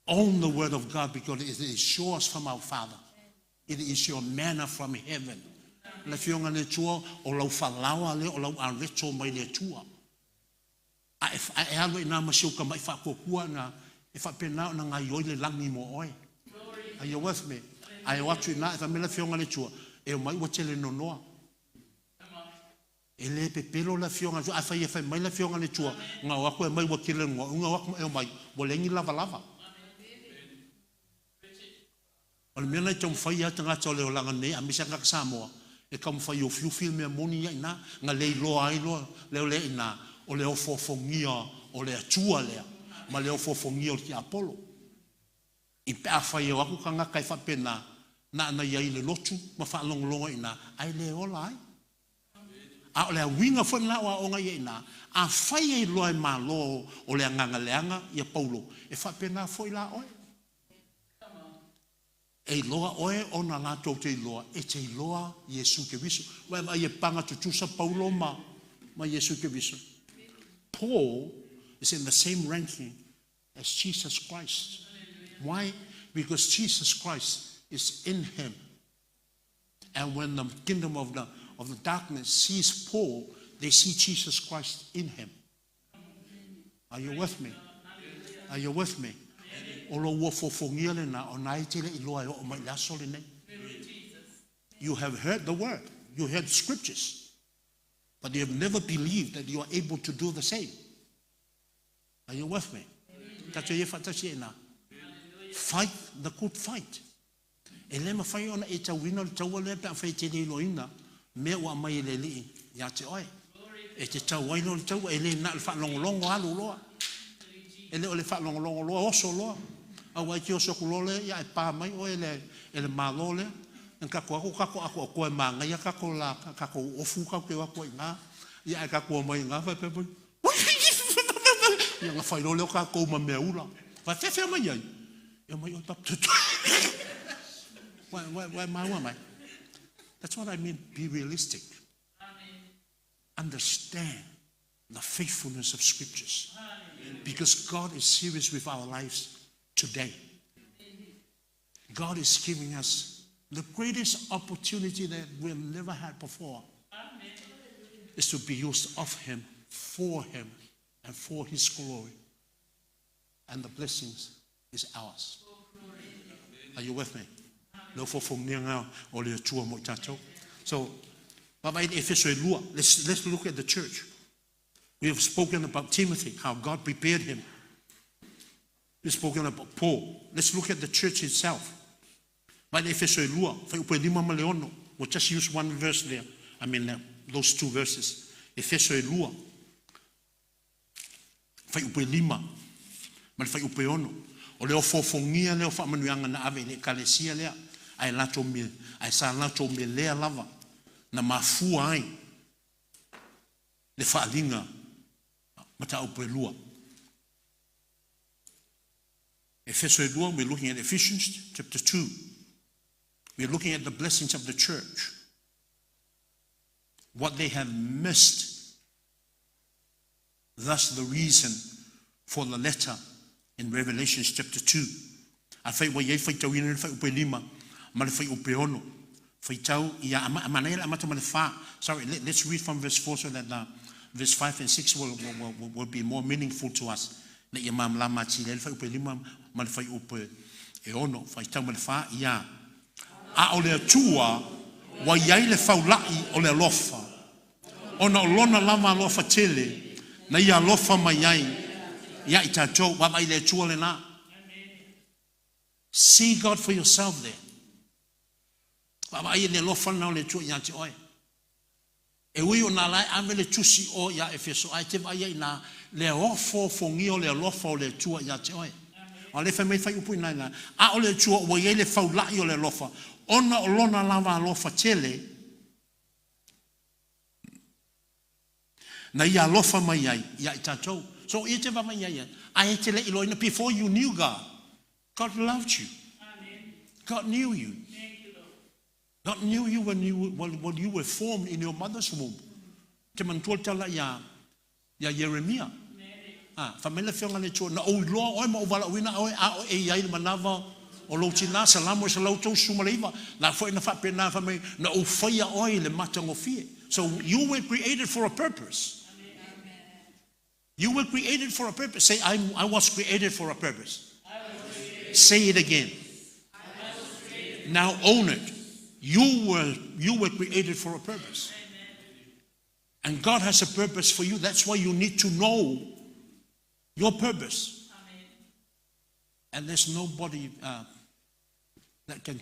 Own the word of God because it is yours from our Father. It is your manna from heaven. Le fionga le tua o lau whalawa le o lau areto mai le tua. E alo ina masiuka mai whakokua na e whapena na ngai oi le langi mo oi. Are you with me? Ai watu ina e whamela fionga le tua e o mai watele no noa. E le pepelo la fionga a fai e fai mai la fionga le tua nga wako e mai wakile nga wako e mai bolengi lava o le mea nei tau fai ata ngata o leo langa ne a misa ngaka Samoa e kam fai o fiu mea moni ia ina nga lei loa ai loa leo le ina o leo fofongia o le atua lea ma leo fofongia o ki Apollo i pe a fai e wako ka ngaka e whapena na iai le lotu ma wha longa ina ai leo la ai a o le winga foi na wa onga ye na a fai e loa ma lo o le nganga leanga ia Paulo e fa pena foi la oi e loa oe ona la to te loa e te loa Yesu ke viso wa ye panga tu sa Paulo ma Yesu ke viso. Paul is in the same ranking as Jesus Christ. Why? Because Jesus Christ is in him. And when the kingdom of the darkness sees Paul, they see Jesus Christ in him. Are you with me? Are you with me? You have heard the word. You heard scriptures. But you have never believed that you are able to do the same. Are you with me? Fight the good fight. Elema fai ona e tawina tawale pa fai te loina me wa mai le li ya te oi e te tawaino taw ele na fa long alu lo ele ole fa long lo oso lo a wa ki oso kulole ya e pa mai o ele malole nka ko manga ya ka ko la ka ko ofu ka ke wa ko nga ya ka ko mai nga fa pe ya nga fai lo ka ko ma meula fa fe mai ya mai o tap Why? That's what I mean. Be realistic. Amen. Understand the faithfulness of scriptures. Amen. Because God is serious with our lives today. Amen. God is giving us the greatest opportunity that we've never had before. Amen. Is to be used of him, for him, and for his glory. And the blessings is ours. Are you with me? So, let's look at the church. We have spoken about Timothy, how God prepared him. We've spoken about Paul. Let's look at the church itself. We'll just use one verse there. I mean, those two verses. Efeso lua. Fai upe lima. Man fai upe ono. O leo fofongia leo fa manuanga na ave le kalesia lea. Ai lato mi, ai sa lato mi lea lava. Na mafua ai. Le faalinga. Mata upe lua. Efeso lua, we're looking at Ephesians chapter 2. We're looking at the blessings of the church. What they have missed. Thus the reason for the letter in Revelation chapter 2. A fai wa ye fai tau ina fai upe lima, ma le fai upe ono. Fai tau ia amanela amata ma le fa. Sorry, let's read from verse 4 so that verse 5 and 6 will be more meaningful to us. Na ia mam lama ti le fai upe lima, ma le fai upe e ono. Fai tau ma le fa ia. A o le atua wa iai le faulai o le alofa. Ona o lona lama alofa tele, na ia alofa mai ai. Ya itato wa mai le atua le na. See God for yourself there. Wa mai le alofa na le atua ya te oi. E ui o na lai ave le tusi o ya Efeso ai te vai ai na le ofo fongio le alofa o le atua ya te oi. O le fai fai upu ina na. A o le atua wa iai le faulai o le alofa. Ona o lona lava alofa tele na ia alofa mai ai ia itatou. So ite va mai ai ai te le iloina before you knew God. God loved you. Amen. God knew you. Thank you, Lord. God knew you when you were formed in your mother's womb. Te mantua tala ya Jeremia. Ah, famela fionga le cho na o lo o ma o vala wina o e ia manava o lo tina salamo se lo to sumaleva na foi na fa pena fa me na o faia oi le matango fie. So you were created for a purpose. Amen. You were created for a purpose. Say I was created for a purpose. Say it again. Now own it. You were created for a purpose. Amen. And God has a purpose for you. That's why you need to know your purpose. Amen. And there's nobody that can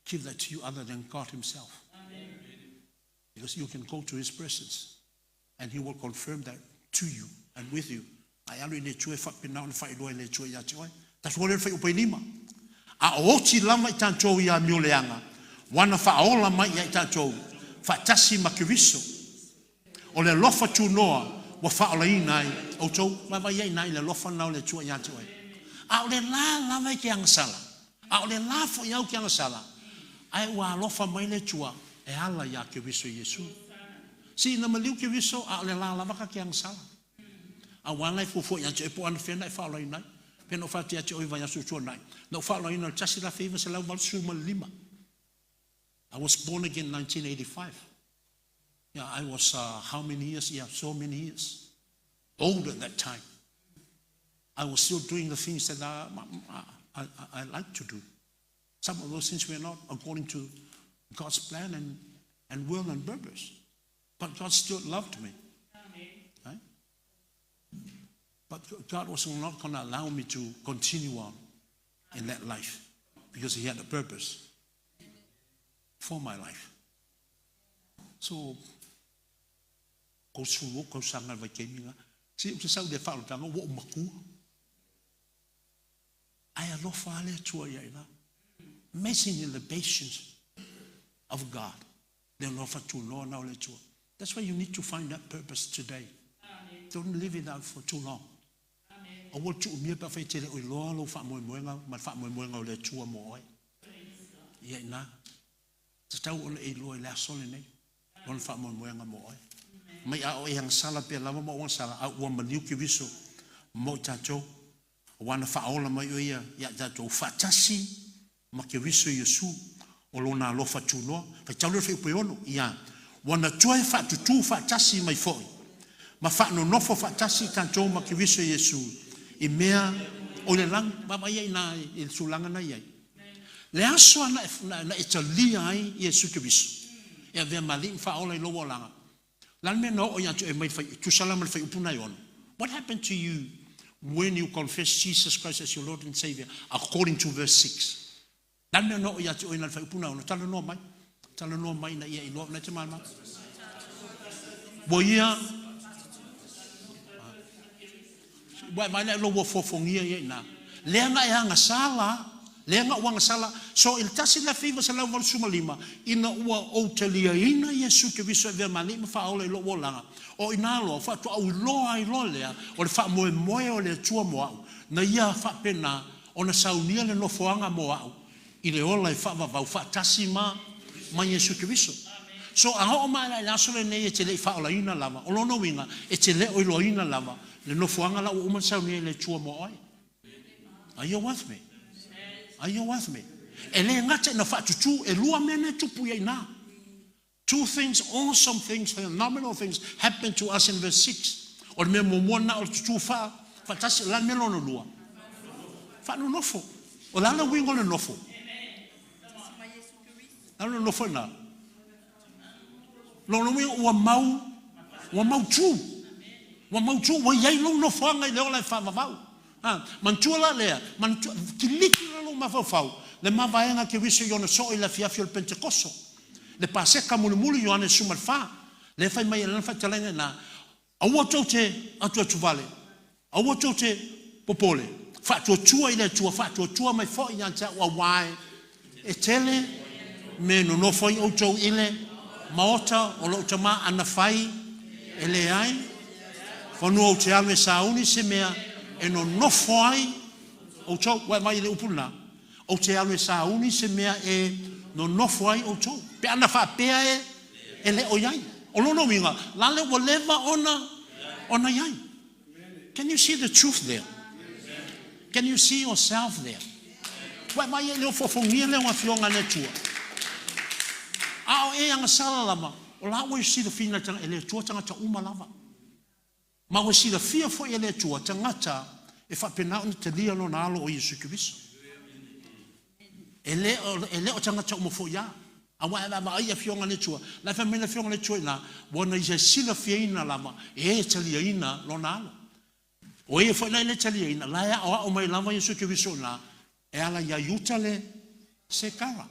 give that to you other than God himself. Amen. Because you can go to his presence and he will confirm that to you and with you. That's what it upainima. A ochi lama itancho ya mioleanga. Wana faola mai ya itancho. Fatasi makiviso. Ole lofa tu noa. Wa faola inai. Ocho mava ya inai le lofa na ole chua ya choi. A ole la lama ki ang sala. A ole la fo ya ki ang sala. Ai wa lofa mai le chua. E ala ya kiviso Yesu. Si na maliu kiviso a ole la lama ka ki ang sala. A wana fo ya choi po an fena faola inai. Peno whati ati oi vai asu tuanai. No whala ina tasi la whiwa se lau valsuma lima. I was born again in 1985. Yeah, I was how many years? Yeah, so many years. Old at that time. I was still doing the things that I like to do. Some of those things were not according to God's plan and will and purpose. But God still loved me. Right? But God was not going to allow me to continue on in that life because He had a purpose for my life. So, ko suwo ko sanga vai keminga. Si o sau de falo tanga wo maku. Ai alo fale tua ia ina. Amazing in the patience of God. They love to know now le tua. That's why you need to find that purpose today. Amen. Don't live it out for too long. I want to me pa fe tele o lo fa mo moenga ma fa mo moenga le tua mo ai. Ia ina. Tau ona e lo le sole nei. Non fa mo moenga mo ai. Mai a o yang sala pe lava mo on sala a o maniu ki viso mo tato wana fa ola mai o ia ya tato fa tasi ma ki viso Yesu o lona lo fa tuno fa tau le fe peono ia wana toi fa tu fa tasi mai foi ma fa no fo fa tasi tato ma ki viso Yesu I mea o le lang baba ia na il sulanga na ia le aso na italia ai Yesu ki viso ia ve mali fa ola lo langa. What happened to you when you confess Jesus Christ as your Lord and Savior according to verse 6? Lenga wang sala so il tasi la fiva sala wal sumalima ina ua o talia ina Yesu ke viso ve mali ma fa ole lo wolanga o ina lo fa to au lo ai lo le o fa mo o le tua mo na ia fa pena ona saunia le no foanga mo au I le ola I fa va fa tasi ma Yesu ke viso so a o ma la so le ne te le fa ola ina lava o lo no winga e te le o lo ina lava le no foanga la o ma saunia le tua mo ai. Are you with me? Are you with me? Two things, awesome things, phenomenal things happen to us in verse 6. Or me mo na o tu fa fatasi la me lo no lua. Fa no nofo. O la na wingo no nofo. La no nofo na. Lo no wingo wa mau tu. Wa mau tu wa yai lo no fa ngai le o la fa mau. Mantua lea, kiliki lo mafau, le mavaenga ke viso yona so I la fiafio il Pentecosto. Le paseka mulumulu yoane sumalfa, le fai mai la fa talenga na. Awoto te atu tuvale. Awoto te popole. Fa tu tua ile tua fa tu tua mai fo yanta wa wai. E tele me no foi o to ile maota o lo tama ana fai ele ai. Fa no te ame sauni se mea e no foi o tau wa mai le upuna o te alo sa uni se mea e no foi o tau pe ana fa pe e le o yai o no winga la le whatever ona yai. Can you see the truth there? Can you see yourself there? Wa mai le fo fongia le wa fionga le tua a o e anga sala lama o la we see the fina tanga ele tua tanga ta uma lava. Ma we see the fear for ele tua tangata e fa pena on te lia lo na alo o Yesu Kristo. Ele o tangata mo fo ya. Awa ela ma ia fionga le tua. La fa mena fionga le tua na bona ia sila fiina lama e te lia ina lo na alo. O e fo le te lia ina la ya o mai lama Yesu Kristo na e ala ia yutale se kara.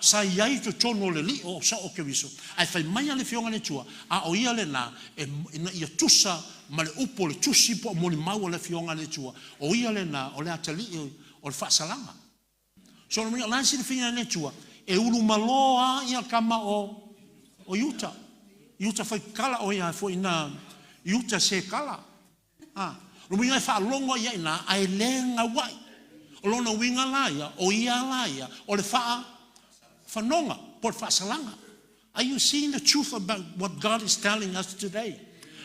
Sa iai to tono le li o sa o ke viso ai fai mai le fionga le tua a o ia le na e ia tusa ma le upo le tusi po mo le mau le fionga le tua o ia le na o le atali o le fasalanga so no la si le fionga le tua e ulu maloa ia kama o yuta fai kala o ia fo ina yuta se kala no mi fa longo ia ina ai lenga wai o lona winga laia o ia laia o le fa Fanonga, por fasalanga. Are you seeing the truth about what God is telling us today?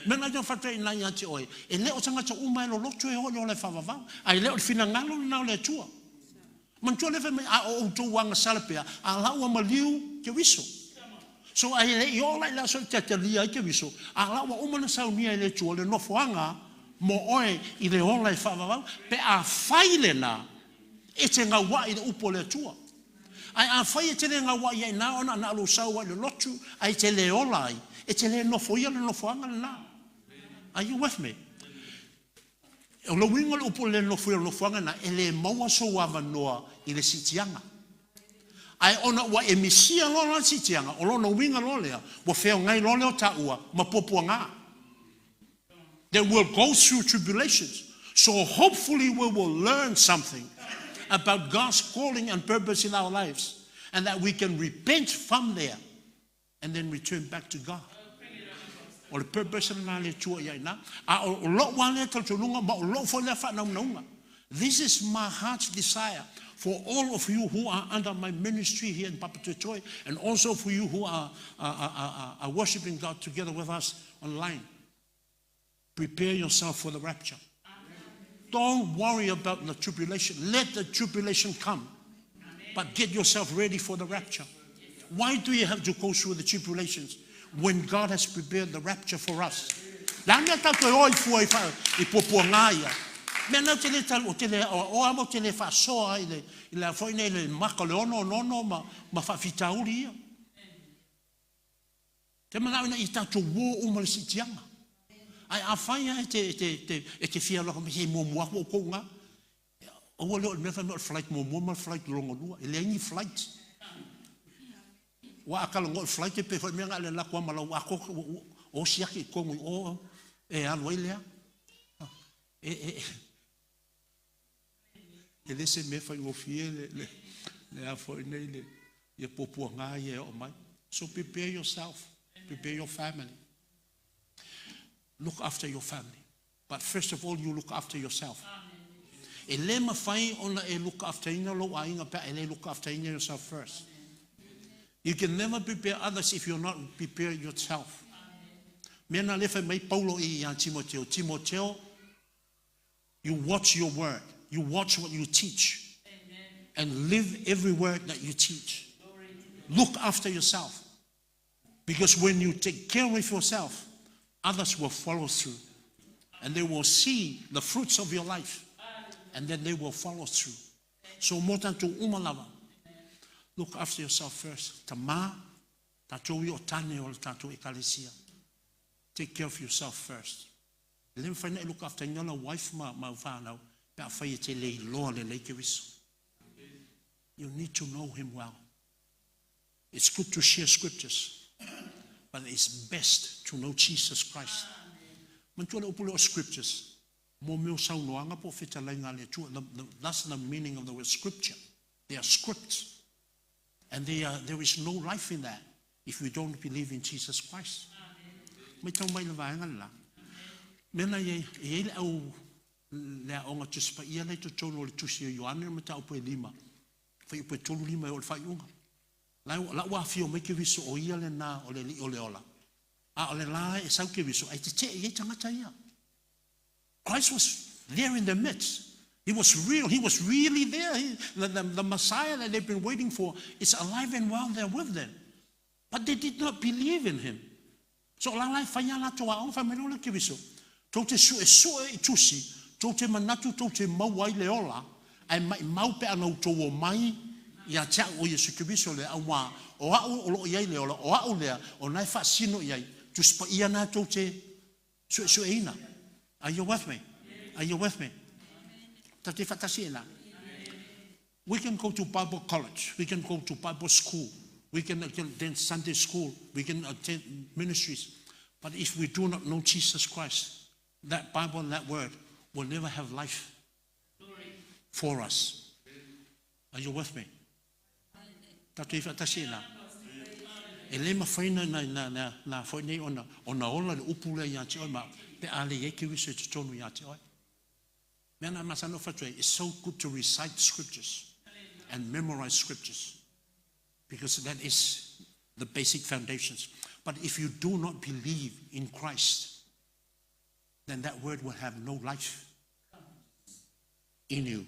Mena jo fata ina ia te oi. E leo tanga ta uma lo lotu e o le whawawau. Ai leo fina ngalo na le tua. Man tua le me a o tu wanga salapea. A laua maliu ke wiso. So ai le i ola ila so te lia ke wiso. A laua umana saunia le tua le nofoanga mo oe i le ola i whawawau. Pe a whaile na e te ngā wai le upo le tua. Ai a whai e te le ngā wai ai na ona na alo saua le lotu. Ai te le ola ai. E te le nofoia le nofoanga le na. Are you with me? O lo winga le upo le nofoia le nofoanga na e le maua so wava noa i le sitianga. Ai ona wa e misia lo na sitianga. O lo no winga lo lea. Wa feo ngai lo leo ta ua. Ma popua ngā. They will go through tribulations. So hopefully we will learn something about God's calling and purpose in our lives. And that we can repent from there. And then return back to God. O le purpose na le tua ia ina. A o lo wale talunga ma o lo fo le fa na unga. This is my heart's desire for all of you who are under my ministry here in Papatoetoe, and also for you who are worshiping God together with us online. Prepare yourself for the rapture. Don't worry about the tribulation. Let the tribulation come. But get yourself ready for the rapture. Why do you have to go through the tribulations when God has prepared the rapture for us? Langa ta ko oi fu ai fa I popo ngaia. Me na te le tal o te le o amo te le fa so ai le foi nei le maka le ono no ma fa fitauri. Te mana ina I tatu wo o mo le sitianga. Ai a fai e te fia lo me he mo mo ko nga. O le me fa no flight mo flight longo lua. Ele ni flight. Wa akala ngol flight pe fa menga le la kwa mala wa ko o siaki ko o e alo ile ele se me fa ngo fie le a fo nei le ye popo nga ye o mai. So prepare yourself, prepare your family, look after your family, but first of all you look after yourself. Ele ma fai ona e look after ina lo a inga pa ele look after ina yourself first. You can never prepare others if you're not prepared yourself. Mena lefa mai Paulo I Timoteo. Timoteo, you watch your word. You watch what you teach. And live every word that you teach. Look after yourself. Because when you take care of yourself, others will follow through. And they will see the fruits of your life. And then they will follow through. So mota to umalava. Look after yourself first. Tama, tatou I o tane o tatou ekalesia. Take care of yourself first. Then find look after your wife ma whanau. Pe a whai te lei loa le leike wiso. You need to know him well. It's good to share scriptures. But it's best to know Jesus Christ. Mantua le upule o scriptures. Mo meo sau noanga po feta lainga le tua. That's the meaning of the word scripture. They are scripts. And there is no life in that if we don't believe in Jesus Christ. Mai tau mai le vaenga la. Mena ye le au le onga tuspa ia le to tolo le tusi o Ioane ma tau pe lima. Fai pe tolu lima o le fai unga. La wa fio mai ke viso o ia le na o le li o le ola. A o le la e sau ke viso ai te ye tangata ia. Christ was there in the midst. He was real. He was really there. The Messiah that they've been waiting for is alive and well there with them. But they did not believe in him. So la lai fanya la toa on fa menole ke viso. To te su e tusi, to te manatu to te mauai le ola, ai mai mau pe ana to o mai ia cha o Yesu Kristo le awa o au lo ia le ola o au le o nai fa sino ia tu spa ia na to te su ina. Are you with me? Are you with me? Tate fatasina. We can go to Bible college. We can go to Bible school. We can attend Sunday school. We can attend ministries. But if we do not know Jesus Christ, that Bible and that word will never have life for us. Are you with me? Tate fatasina. Elema faina na faina ona ola le upule ya te ma pe ale ye ki wiso te tonu ya te oi. It's so good to recite scriptures and memorize scriptures because that is the basic foundations. But if you do not believe in Christ, then that word will have no life in you.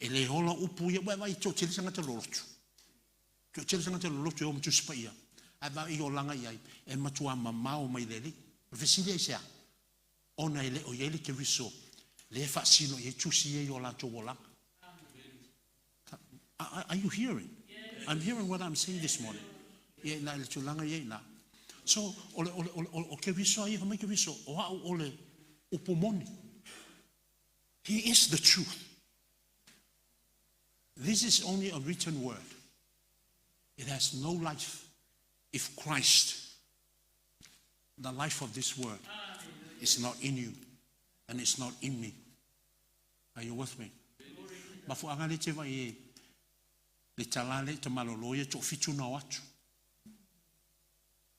E le hola upu ia wa i tō tiri sanga te lolotu. Tō tiri sanga te lolotu e o mtu sipa ia. Ai wa i o langa iai e matua mamao mai leli. Profesili e sea. Ona ele o ieli ke viso. Le e whaasino e tusi e o la tō wola. Are you hearing? I'm hearing what I'm saying this morning. Ie na le tūlanga ie na. So, o ke viso ai ka mai ke viso. O hao ole upumoni. He is the truth. This is only a written word. It has no life if Christ, the life of this word, is not in you and it's not in me. Are you with me? Mafu angale te vai e le talale te maloloia to fitu na watu.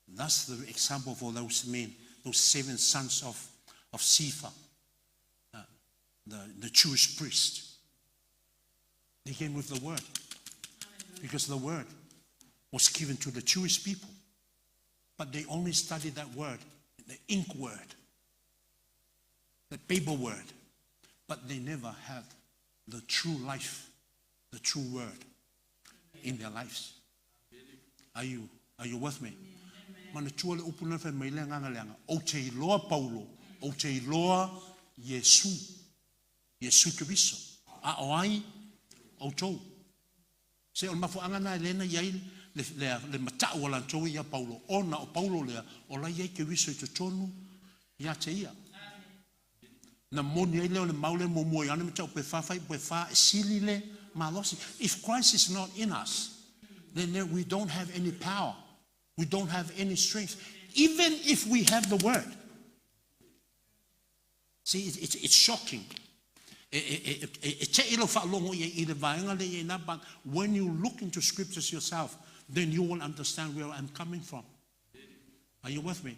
That's the example for those men, those 7 sons of Sifa, the Jewish priest. They came with the word because the word was given to the Jewish people. But they only studied that word, the ink word, the paper word. But they never had the true life, the true word in their lives. Are you with me? Mana tua le upuna fe mai le nganga leanga. O te iloa Paulo, o te iloa Yesu. Yesu Kristo. A oai o tau. Se o mafu angana elena iai le matau wala tau ia Paulo. Ona o Paulo lea, o la iai ke wiso i te tonu, ia te ia. Na moni ai leo le maule mo moi ane matau pe whawhai, pe wha sili le malosi. If Christ is not in us, then we don't have any power. We don't have any strength. Even if we have the word. See, it's shocking. But when you look into scriptures yourself, then you will understand where I'm coming from. Are you with me?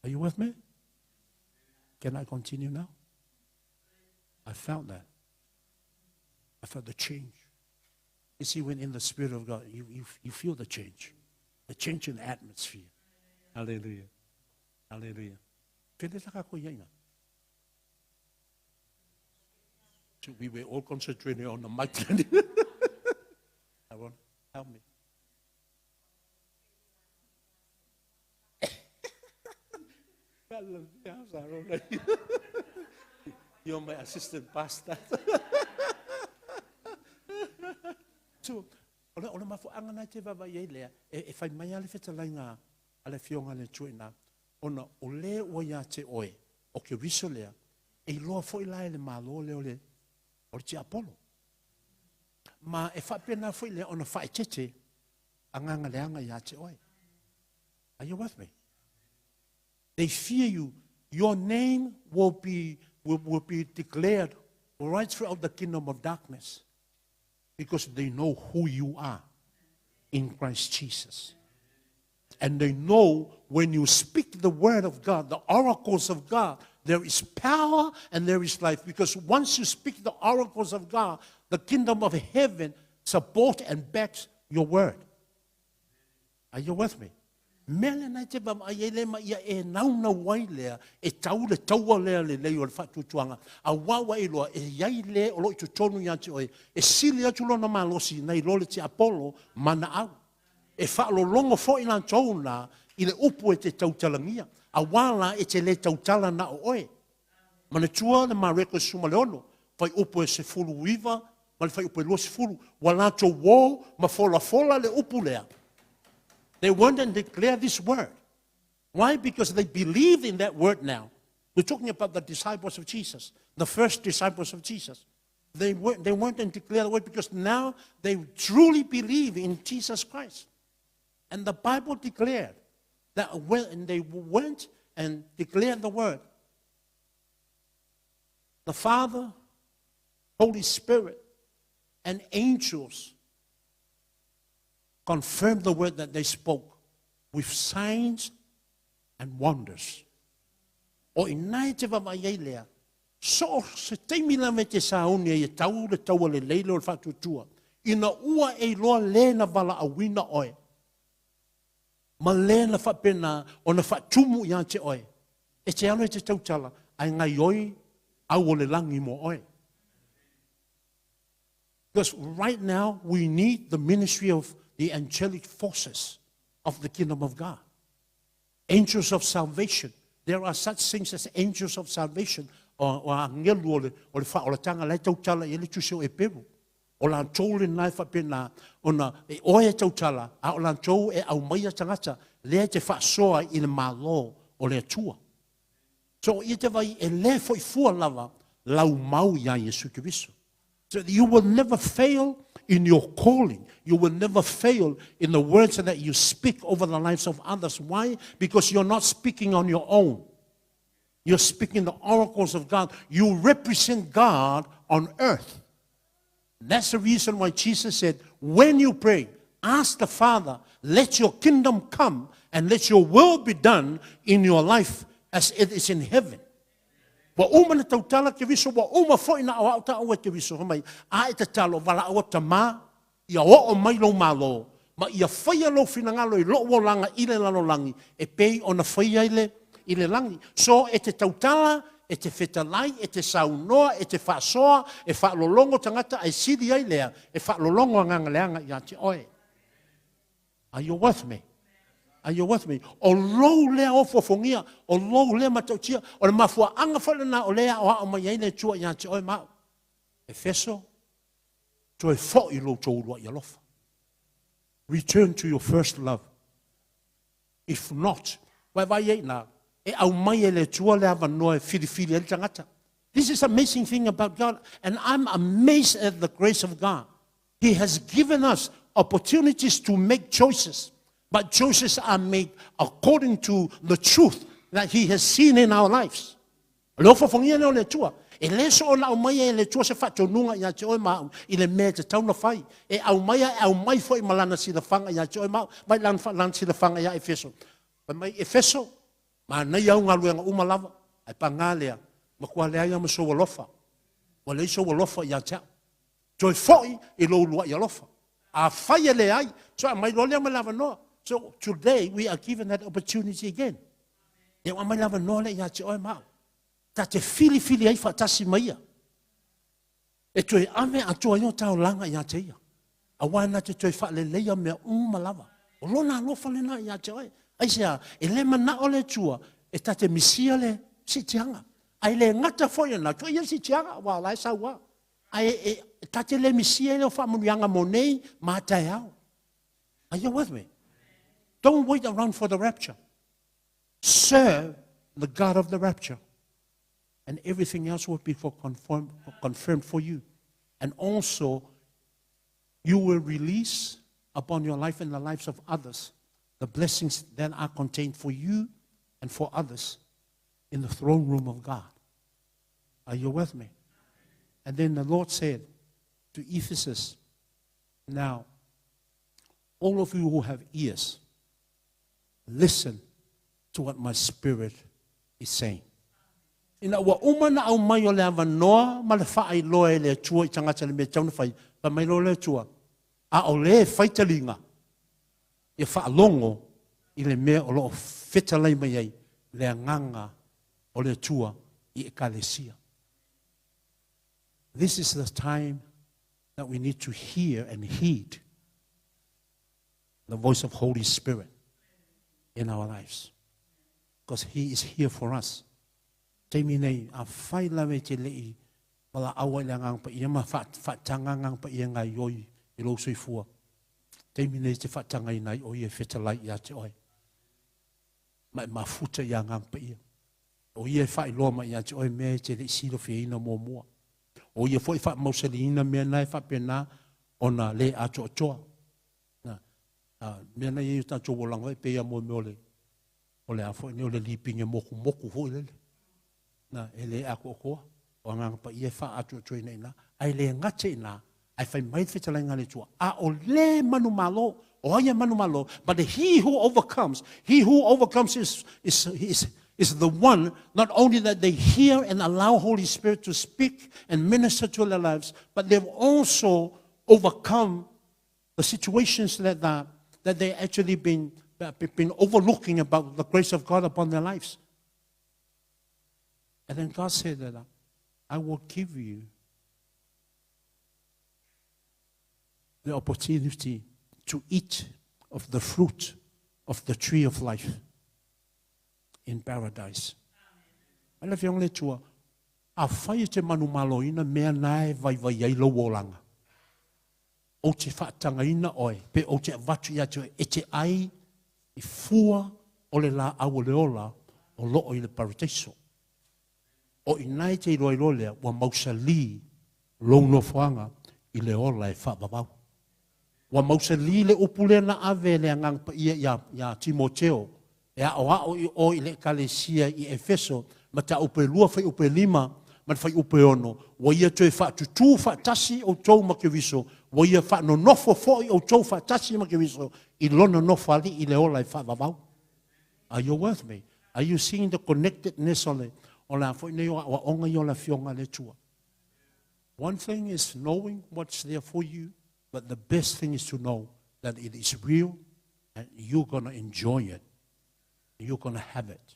Are you with me? Can I continue now? I felt that. I felt the change. You see, when in the Spirit of God, you feel the change in the atmosphere. Hallelujah. Hallelujah. So we were all concentrating on the mic. I want help me. You're my assistant pastor. So, ona mafu angana te baba yelea e fai mai ale feta lainga ale fionga le tuina ona ole o ya te oe o ke wiso lea e loa foi la le malo le ole o te Apollo. Ma e fa pena foi le ona fa tete anganga le anga ya te oe. Are you with me? They fear you. Your name will be declared right throughout the kingdom of darkness because they know who you are in Christ Jesus. And they know when you speak the word of God, the oracles of God, there is power and there is life. Because once you speak the oracles of God, the kingdom of heaven supports and backs your word. Are you with me? Mele nai te bam a yele ma ia e nauna wai lea e tau le taua lea le leo le whatutuanga a wawa i loa e iai le o lo i tutonu i ante oe e sili atu lona malosi nei lole te Apollo mana au e whaalo longo fo i lan tauna i le upu e te tautalangia a wala e te le tautala na o oe mana tua le mareko suma leono fai upu e se fulu wiva ma le fai upu e lua se fulu wala to wo ma fola le upu lea. They went and declared this word. Why? Because they believe in that word now. We're talking about the disciples of Jesus, the first disciples of Jesus. They went and declared the word because now they truly believe in Jesus Christ. And the Bible declared and they went and declared the word. The Father, Holy Spirit, and angels confirmed the word that they spoke with signs and wonders. O inai te wamaiei lea, so se teimi la me te saonia e tau le taua le leilo le whatutua, ina ua e loa lena wala awina oe. Ma lena whapena o na whatumu ia te oe. E te alo e te tautala, ai ngai oi au o le langi mo oe. Because right now we need the ministry of the angelic forces of the kingdom of God. Angels of salvation. There are such things as angels of salvation. O angelu o le whaolatanga lai tautala i le tusio e peru. O la tau le nai whapena o na e oe tautala. A o la tau e au maia tangata lea te whaasoa i le malo o le atua. So i te vai e le foi fua lava lau mau ia Yesu Kiriso. So you will never fail in your calling. You will never fail in the words that you speak over the lives of others. Why? Because you're not speaking on your own. You're speaking the oracles of God. You represent God on earth. That's the reason why Jesus said, when you pray, ask the Father, let your kingdom come and let your will be done in your life as it is in heaven. Wa uma na tautala ke viso, wa uma foi na awa ta awa ke viso mai a e te talo wala awa ta ma ia o mai lo malo ma ia faia lo finangalo i lo langa ile lalo langi e pei ona faia ile langi so e te tautala e te fetalai e te saunoa e te fasoa e fa lolongo tangata ai sidi ai lea e fa lolongo nganga leanga ia te oe. Are you with me? Are you with me? O lou lea o fofongia, o lou lea matautia, o le mafua anga whalena o lea o a mai eile tua ia te oe mau. Efeso, toi fo i lo tō urua i alofa. Return to your first love. If not, vai e na, e au mai ele tua lea vanoa e whiriwhiri ele tangata. This is amazing thing about God, and I'm amazed at the grace of God. He has given us opportunities to make choices. But choices are made according to the truth that He has seen in our lives. Leo fofongia leo le tua. E leso o na au mai e le tua se whatonunga ia te oi mau. I le mea te tauna whai. E au mai foi malana si la whanga ia te oi mau. Mai lan si la whanga ia Efeso. Pa mai Efeso. Ma nei au ngā luenga umalava. Ai pa ngā lea. Ma kua lea ia ma so walofa. Wa le so walofa ia te. Toi foi i lo lua ia lofa. A whai e le ai. So a mai lo lea ma lava noa. So today we are given that opportunity again. E wa mai lava nole ia te oe mau. Ta te fili ai whatasi maia. E toi ame atua io tau langa ia te ia. A wana te toi whale leia mea lava. O lona alofa lena ia te oe. Ai sea, e le mana ole tua, e ta te misia le si tianga. Ai le ngata foia na, toi ia si tianga, wa lai sa wa. Ai ta te le misia le o whamunianga monei, ma tai au. Are you with me? Don't wait around for the rapture. Serve the God of the rapture. And everything else will be confirmed for you. And also, you will release upon your life and the lives of others the blessings that are contained for you and for others in the throne room of God. Are you with me? And then the Lord said to Ephesus, now, all of you who have ears, listen to what my spirit is saying. Ina wa umana au mai o le avanoa ma le whaai loe le tua I tangata le mea tauna whai pa mai lo le tua a o le whaitalinga I whaalongo I le mea o loo whetalai mai ai le anganga o le tua I ekalesia. This is the time that we need to hear and heed the voice of Holy Spirit in our lives. Because He is here for us. Taimi nei, a whai lawe te lei, wala awa le ngang pa ia ma whatanga ngang pa ia ngai oi I lo sui fua. Taimi nei te whatanga I nai oi e whetalai ia te oi. Mai mafuta ia ngang pa ia. O ia whai loa ma ia te oi mea te lei silo whiaina mua mua. O ia fwoi wha mausaliina mea nai wha pena ona le ato atoa. Mea nai e tato wolanga e pea mua meole. o le afo ni o le lipinga moku ho le na ele ako ko o nga pa ia fa atu tu ina ai le ngate ina ai fai mai fitala ngale tua a o le manu malo o ia manu malo but he who overcomes is the one not only that they hear and allow Holy Spirit to speak and minister to their lives, but they've also overcome the situations that they actually been overlooking about the grace of God upon their lives. And then God said that I will give you the opportunity to eat of the fruit of the tree of life in paradise. I love you only to a fire te manu malo ina mea nae vai ai lo wolanga. O te whaatanga ina oe, pe o te watu ia te e te ai i fua o le la awoleola o loo i le paradeiso. O inai te iroiro lea wa mausali lo no fuanga i le ola e whaababau. Wa mausali le upule na ave le angang pa ia Timoteo. E o i le kalesia i Efeso, ma ta upe lua fai upe lima, ma fai upe ono. Wa ia toe wha tutu wha tasi o tau ma ke viso. Wa ia wha no nofo foi o tau wha tasi ma ke viso. I lona nofo ali i le ola i wha vavau. Are you with me? Are you seeing the connectedness on it? O la foi nei wa onga i o la fionga le tua. One thing is knowing what's there for you, but the best thing is to know that it is real and you're going to enjoy it. You're going to have it.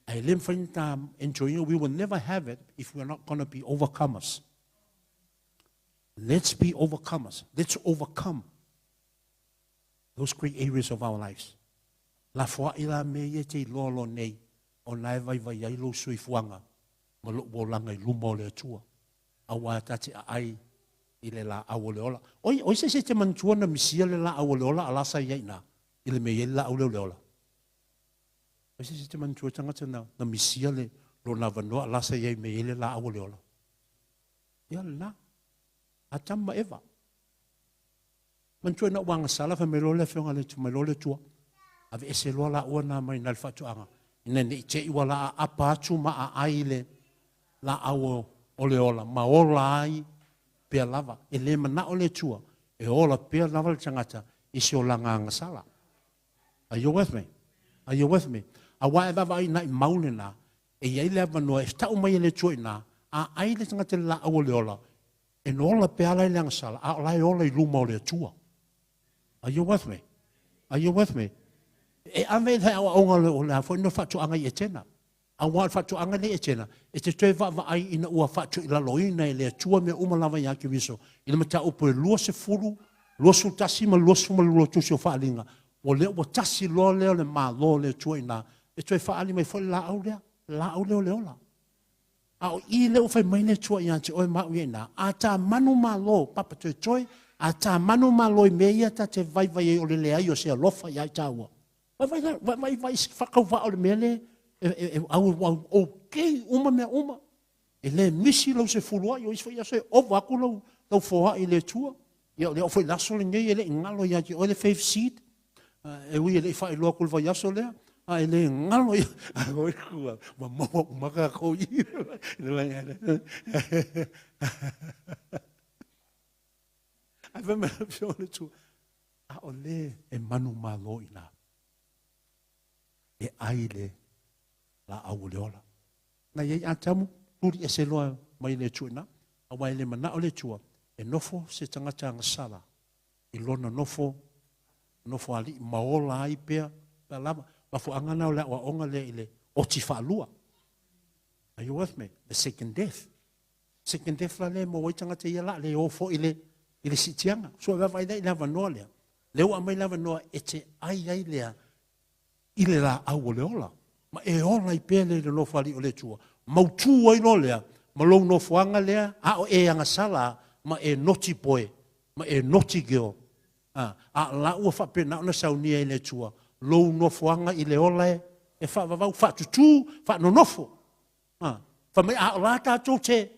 I live for time enjoying it. We will never have it if we're not going to be overcomers. Let's be overcomers. Let's overcome those great areas of our lives. La fua ila me ye te lolo nei o nai vai ai lo sui fuanga ma lo bolanga I lumo le tua. Awa tati ai ile la awoleola. Oi se te mantua na misia le la awoleola ala sa ye na. Ile me ye la awoleola. Oi se te mantua tangata na misia le lo na vanoa ala sa ye me ye la awoleola. Ya la. Atama eva. Mantua na wanga sala fa me lo le fionga le tu me lo le tua. Ave ese lo la ona mai na fatu anga. Ina ni te iwala apa atu ma a aile la awo oleola ma ola ai pe lava e le mana ole tua e ola pe lava le tangata isi o langa sala. Are you with me? Are you with me? A wa eva vai na maunena e ia le vano e sta mai le tua ina a ai le tangata la oleola e no ola pe ala le sala a la ola I luma ole tua. Are you with me? Are you with me? E ame le o onga o la fo no fatu anga I tena. A wa fatu anga le tena. E te toe va ai ina ua fatu I la loina le tua me uma lava ya ki viso. Ina mata o po lo se fulu, lo su tasi ma lo su ma lo tu so fa linga. O le o tasi lo le ma lo le tua ina. E toe fa ali mai fo la aulia, la aulia le ola. A o I le o fa mai le tua ya te o ma ina. A ta manu ma lo papa toe toe, a ta manu ma lo me ia ta te vai o le ai o se alofa ya taua. Vai whakauwa o le mele, au okay, uma mea uma. E le misi lau se fulua, i o iswa ia se owa aku lau foha I le tua. Ia le ofo I laso le ngei, e le ngalo ia ki o le faith seed. E ui e le wha I loa kulwa yaso lea. E le ngalo ia, a oi kua, ma mawa umaka kou I. A vema pio le tua. A o le e manu malo ina. E aile la auleola. Na ye atamu puri e se loa mai le tuina, a wai le mana o le tua, e nofo se tangata ngasala, I lona nofo ali maola ai pea, pa lama, wafo angana o le wa onga le ile oti whaalua. Are you with me? The second death. Second death la le mo wai tangata ia la le ofo ile sitianga. So vai dai lava noa lea. Leo a mai lava noa e te ai lea, ile la auleola. Ma e ola I pele le no fali o le tua. Mautu ai no lea. Ma lo no fuanga lea. A o e anga sala. Ma e noti poe. Ma e noti geo. A la ua fa pena ona saunia I le tua. Lo no fuanga I le ola e fa vavau fa tutu. Fa no nofo. Fa me a la tatou te.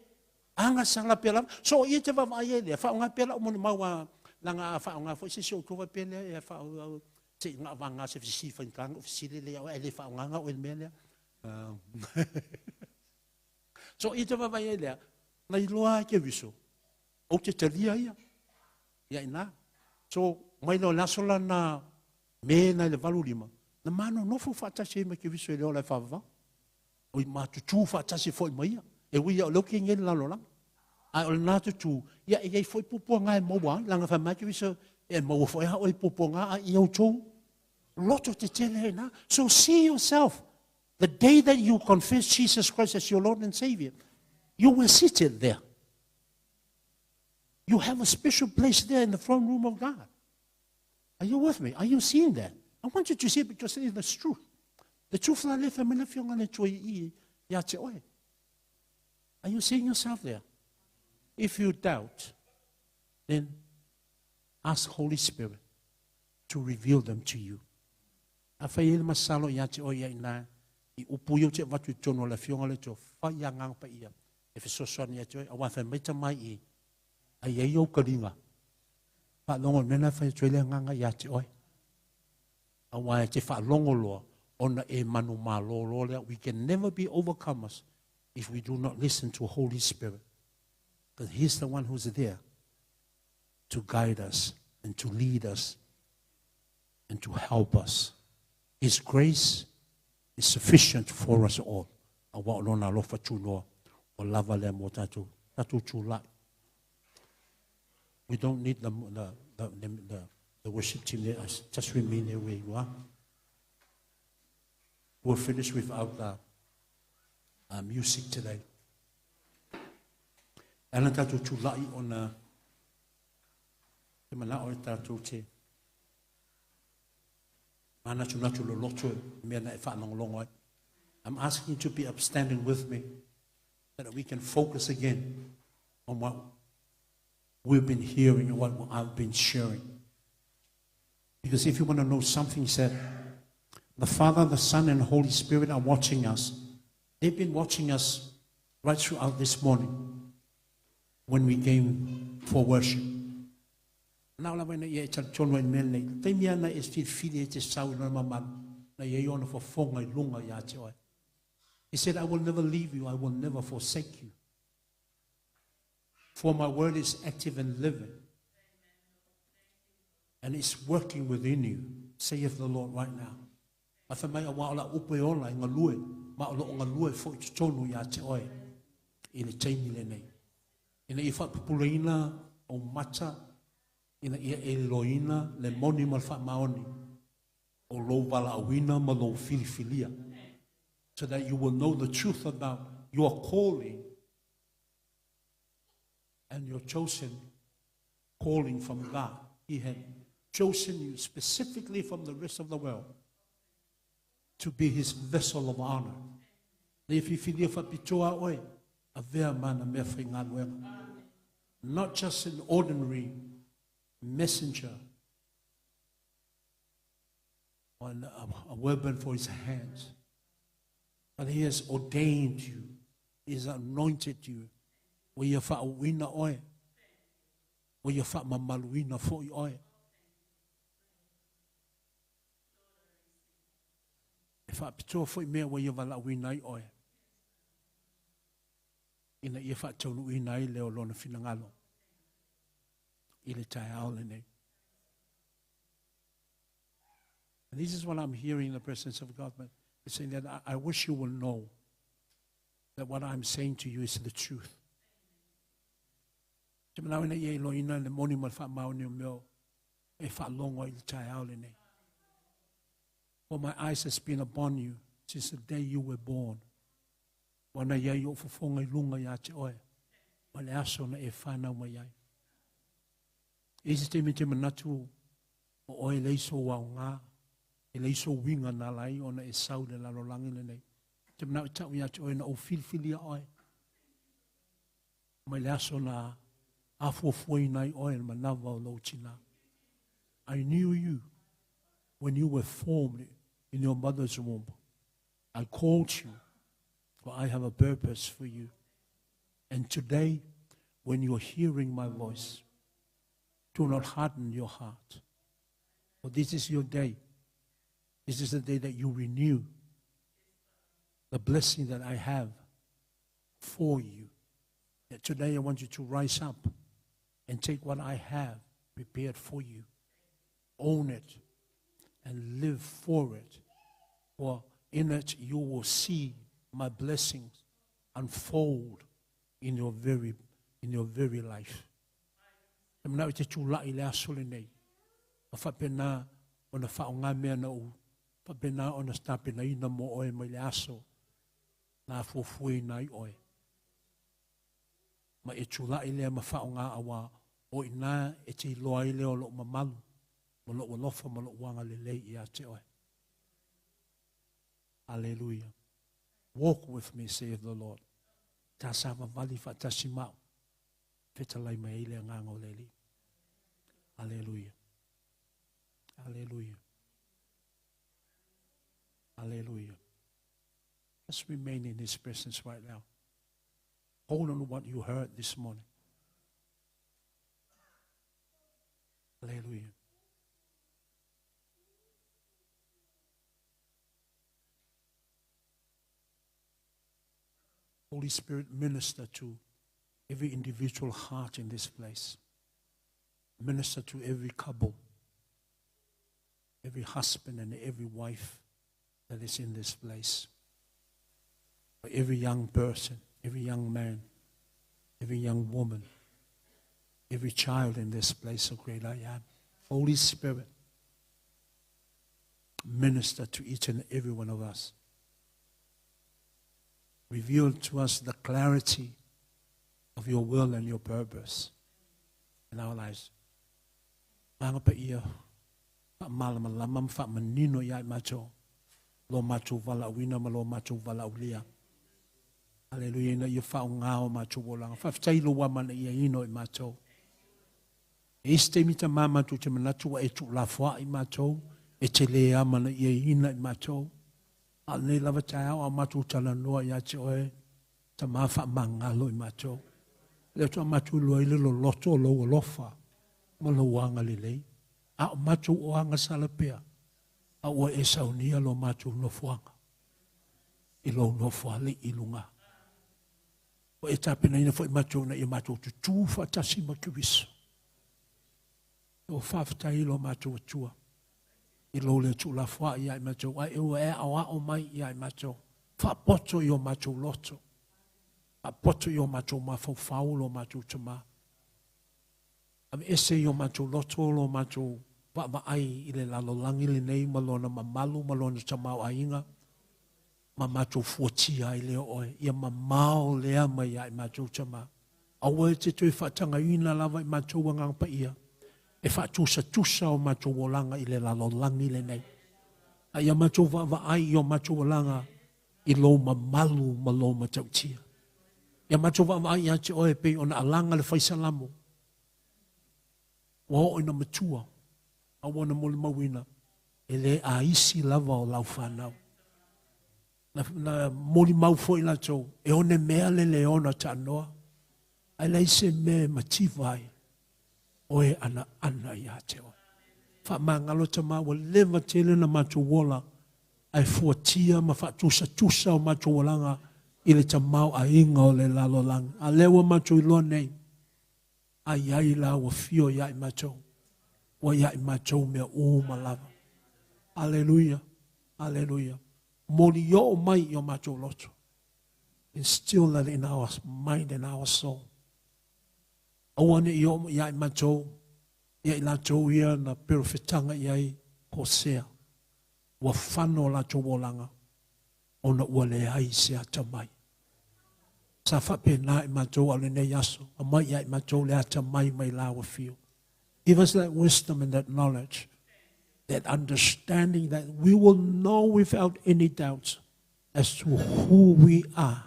Anga sala pela. So I te vavai e lea. Fa unga pela o moni maua. Langa fa unga fo se se o kova pele e fa Te ngā wanga se fisi whankanga, fisi le o ele whaonganga o mele. So I te wawai e lea, nei loa ke viso. O te talia ia. Ia ina. So, mai lo lasola na me na le valu lima. Na mano nofu whatasi e me ke viso e leo lai whawava. O I mātutu whatasi fo I maia. E wia o loki ngeni lalo lang. Ai o le nātutu, ia e fo I pupua ngā e maua, langa whamai ke viso e maua fo e hao I pupua ngā a I au tōu. Loto te tele na. So see yourself. The day that you confess Jesus Christ as your Lord and Savior, you will sit in there. You have a special place there in the throne room of God. Are you with me? Are you seeing that? I want you to see it because it is the truth. The truth la le famila fionga le toi I ya te oe. Are you seeing yourself there? If you doubt, then ask Holy Spirit to reveal them to you. A whai ele masalo ya te oe ina I upu iu te watu tono la fionga le to whai a ngang pa ia. E whesosoni ya te oe, a wawhai meita mai I. A iei au karinga. Pa longo nena whai tuele nganga ya te oe. A wai te wha longo loa, ona e manu ma lo lea. We can never be overcomers if we do not listen to Holy Spirit. Because He's the one who's there to guide us and to lead us and to help us. His grace is sufficient for us all. A wa lona lofa tunoa o Lagavale mo tatu tūlai. We don't need the worship team there. Just remain there where you are. We'll finish without music today. Ana tatu tūlai ona te mana o tatu te mana tunatu lo loto me na e whanonglongo ai. I'm asking you to be upstanding with me so that we can focus again on what we've been hearing and what I've been sharing. Because if you want to know something, he said, the Father, the Son, and the Holy Spirit are watching us. They've been watching us right throughout this morning when we came for worship. Now, when I told my men, they me na is fili te sau na mama na ye ona for fonga lunga ya te oi. He said, I will never leave you, I will never forsake you. For my word is active and living. And it's working within you, saith the Lord right now. Mawha mai a wa'ola upe ola I ngā lue, ma'ola o ngā lue fo I tonu ya te oi. I le taimi le nei. Ina I whapupulaina o mata, ina ia e loina le moni mal wha maoni. O lo wala awina ma lo filifilia. So that you will know the truth about your calling and your chosen calling from God. He had chosen you specifically from the rest of the world to be His vessel of honor. Not just an ordinary messenger on a weapon for His hands, but He has ordained you. He has anointed you. Where you fa wina oe. Where you fa mamaluina fo oe. If I pito fo me where you vala wina oe. Ina ia fa tonu ina I leo lona finangalo. Ile tai aulene. And this is what I'm hearing in the presence of God. But it's saying that I wish you will know that what I'm saying to you is the truth. For my eyes has been upon you since the day you were born. Isi te me te manatu o oe leiso wau ngā, e leiso winga nā lai o na e sau le lalo langi le nei. Te manau tau ia te oe na o filfilia oe. Mai le aso na afuafuai nai oe na manawa o lau tina. I knew you when you were formed in your mother's womb. I called you, for I have a purpose for you. And today, when you're hearing my voice, do not harden your heart. For this is your day This is the day that you renew the blessing that I have for you. That today I want you to rise up and take what I have prepared for you. Own it and live for it. For in it you will see my blessings unfold in your very life. Mna te tula ile asole nei. Fa pena ona fa nga me na u. Fa pena ona sta pena ina mo oe mai le aso. Na fofui nai oe. Ma e tula ile ma fa nga awa o ina e te loa ile o lo mamalu. Mo lo lofa mo lo wanga le lei ia te oe. Hallelujah. Walk with me, saith the Lord. Ta sama vali fa tasimau. Fetalai mai ile ngango leli. Hallelujah. Hallelujah. Hallelujah. Let's remain in His presence right now. Hold on to what you heard this morning. Hallelujah. Holy Spirit, minister to every individual heart in this place. Minister to every couple, every husband and every wife that is in this place. For every young person, every young man, every young woman, every child in this place, oh great I am. Holy Spirit, minister to each and every one of us. Reveal to us the clarity of your will and your purpose in our lives. Mga pa iya, pa malaman fa manino ya macho, lo macho vala wina malo macho vala ulia. Hallelujah, na fa ngao macho bolang. Fa tailo wa man iya ino macho. Este mita mama tu te manatu wa etu la fa macho, etelea man iya ina macho. Alne lava tau a macho tala noa ya choe, ta mafa mangalo macho. Le to macho lo ile lo loto lo lofa. Malo wanga lilei. A macho wanga salapea. A wa esaunia lo macho no fuanga. Ilo no fuali ilunga. O etapena ina foi macho na i macho tu fa tasima kiwiso. O fafta ilo macho tua. Ilo le tu la fua ia macho wa e awa o mai ia macho. Fa poto yo macho loto. Fa poto yo macho ma fau lo macho tuma. Ese yo macho loto lo macho wa ai ile la lo langi le nei malona mamalu malona chamau ainga ma macho fuatia ile oi ia mamao le ama ia macho chama awe te tu fatanga ina lava macho wanga pa ia e fa tusa o macho wolanga ile la lo langi le nei ia macho va ai yo macho wolanga ilo mamalu malo macho tia ia macho va ai ia che oi pe ona alanga le faisalamu wa ina matua I want to mawina ele a isi lava o lau whanau na moli mau fo ila tau e one mea le leona ta noa ai lai se me mativai oe ana ia teo fa mangalo ta ma wa leva tele na macho wola ai fuatia ma fa tusa o macho wolanga ile ta mau a inga o le lalo lang a lewa macho ilo nei ai la wa fio ya macho wa ya macho me o malava. Hallelujah. Hallelujah. Moli yo mai yo macho loto. Instill that in our mind and our soul. Awane yo ya macho ya ilacho ya na perfectanga ya Hosea. Wa fano la chobolanga. Ona wale ai se atamai. Sa fa pena macho ale ne yaso. Amai ya macho le atamai mai la wa fio. Give us that wisdom and that knowledge, that understanding that we will know without any doubt as to who we are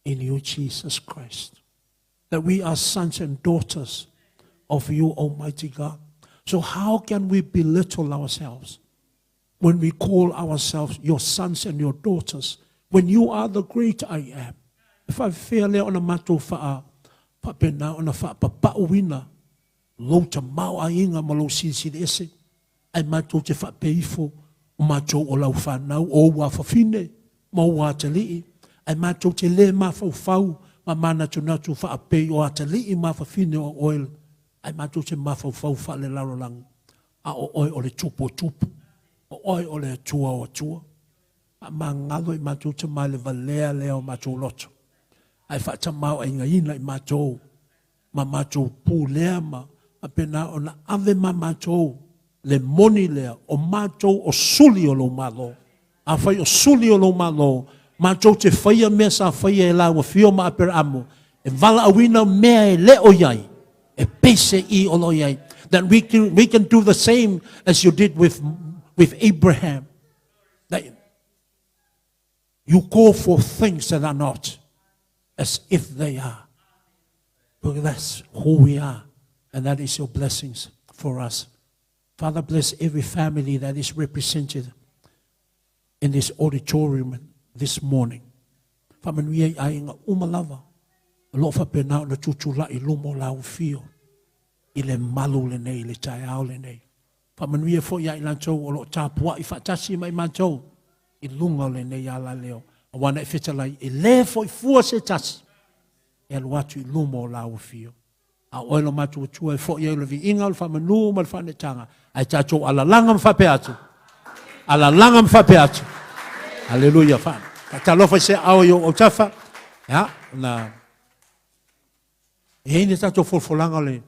in you, Jesus Christ. That we are sons and daughters of you, Almighty God. So how can we belittle ourselves when we call ourselves your sons and your daughters, when you are the great I am? If I fail on a mato fa'a, papena on a fa'a papa'uina, lo ta mau a inga ma lo sisi ese ai mato te fa peifo o mātou o lau whanau, o ua whawhine, ma ua te lii, ai mātou te le ma whau, ma mana tu natu whaapei o ata lii ma whawhine o oil, ai mātou te ma whau whale larolang, a o oi o le tupu o tupu, o oi o le tua o tua, a ma ngalo i mātou te ma le valea leo mātou loto, ai whaata mau ai ngaina i mātou, ma mātou pū lea ma pena o na ave ma mātou, le moni lea, o mātou o suli o lo malo, a whai o suli o lo malo, mātou te whaia mea sa whaia e la wa whio ma apera amo, e vala awina mea e le o iai, e pese i o lo iai, that we can do the same as you did with Abraham, that you call for things that are not as if they are, because that's who we are, and that is your blessings for us. Father, bless every family that is represented in this auditorium this morning. Whamanuia I inga umalava. Lofa penao na tutula I lumo lau fio. I le malu le nei, le tai au le nei. Whamanuia fo ia I lantou o lo tāpua I whatasi mai mantou. I lunga le nei ala leo. A wana I whetalai I le fo I fua se tasi. E alu atu I lumo lau fio. A oilo matu tua fo ia le vi inga le whamanu ma le whanetanga. Ai tātou ala langam whape atu. Ala langam whape atu. Hallelujah, fan. Ka lofa se au yo o tafa. Ya, na. E ni tātou folfolanga le.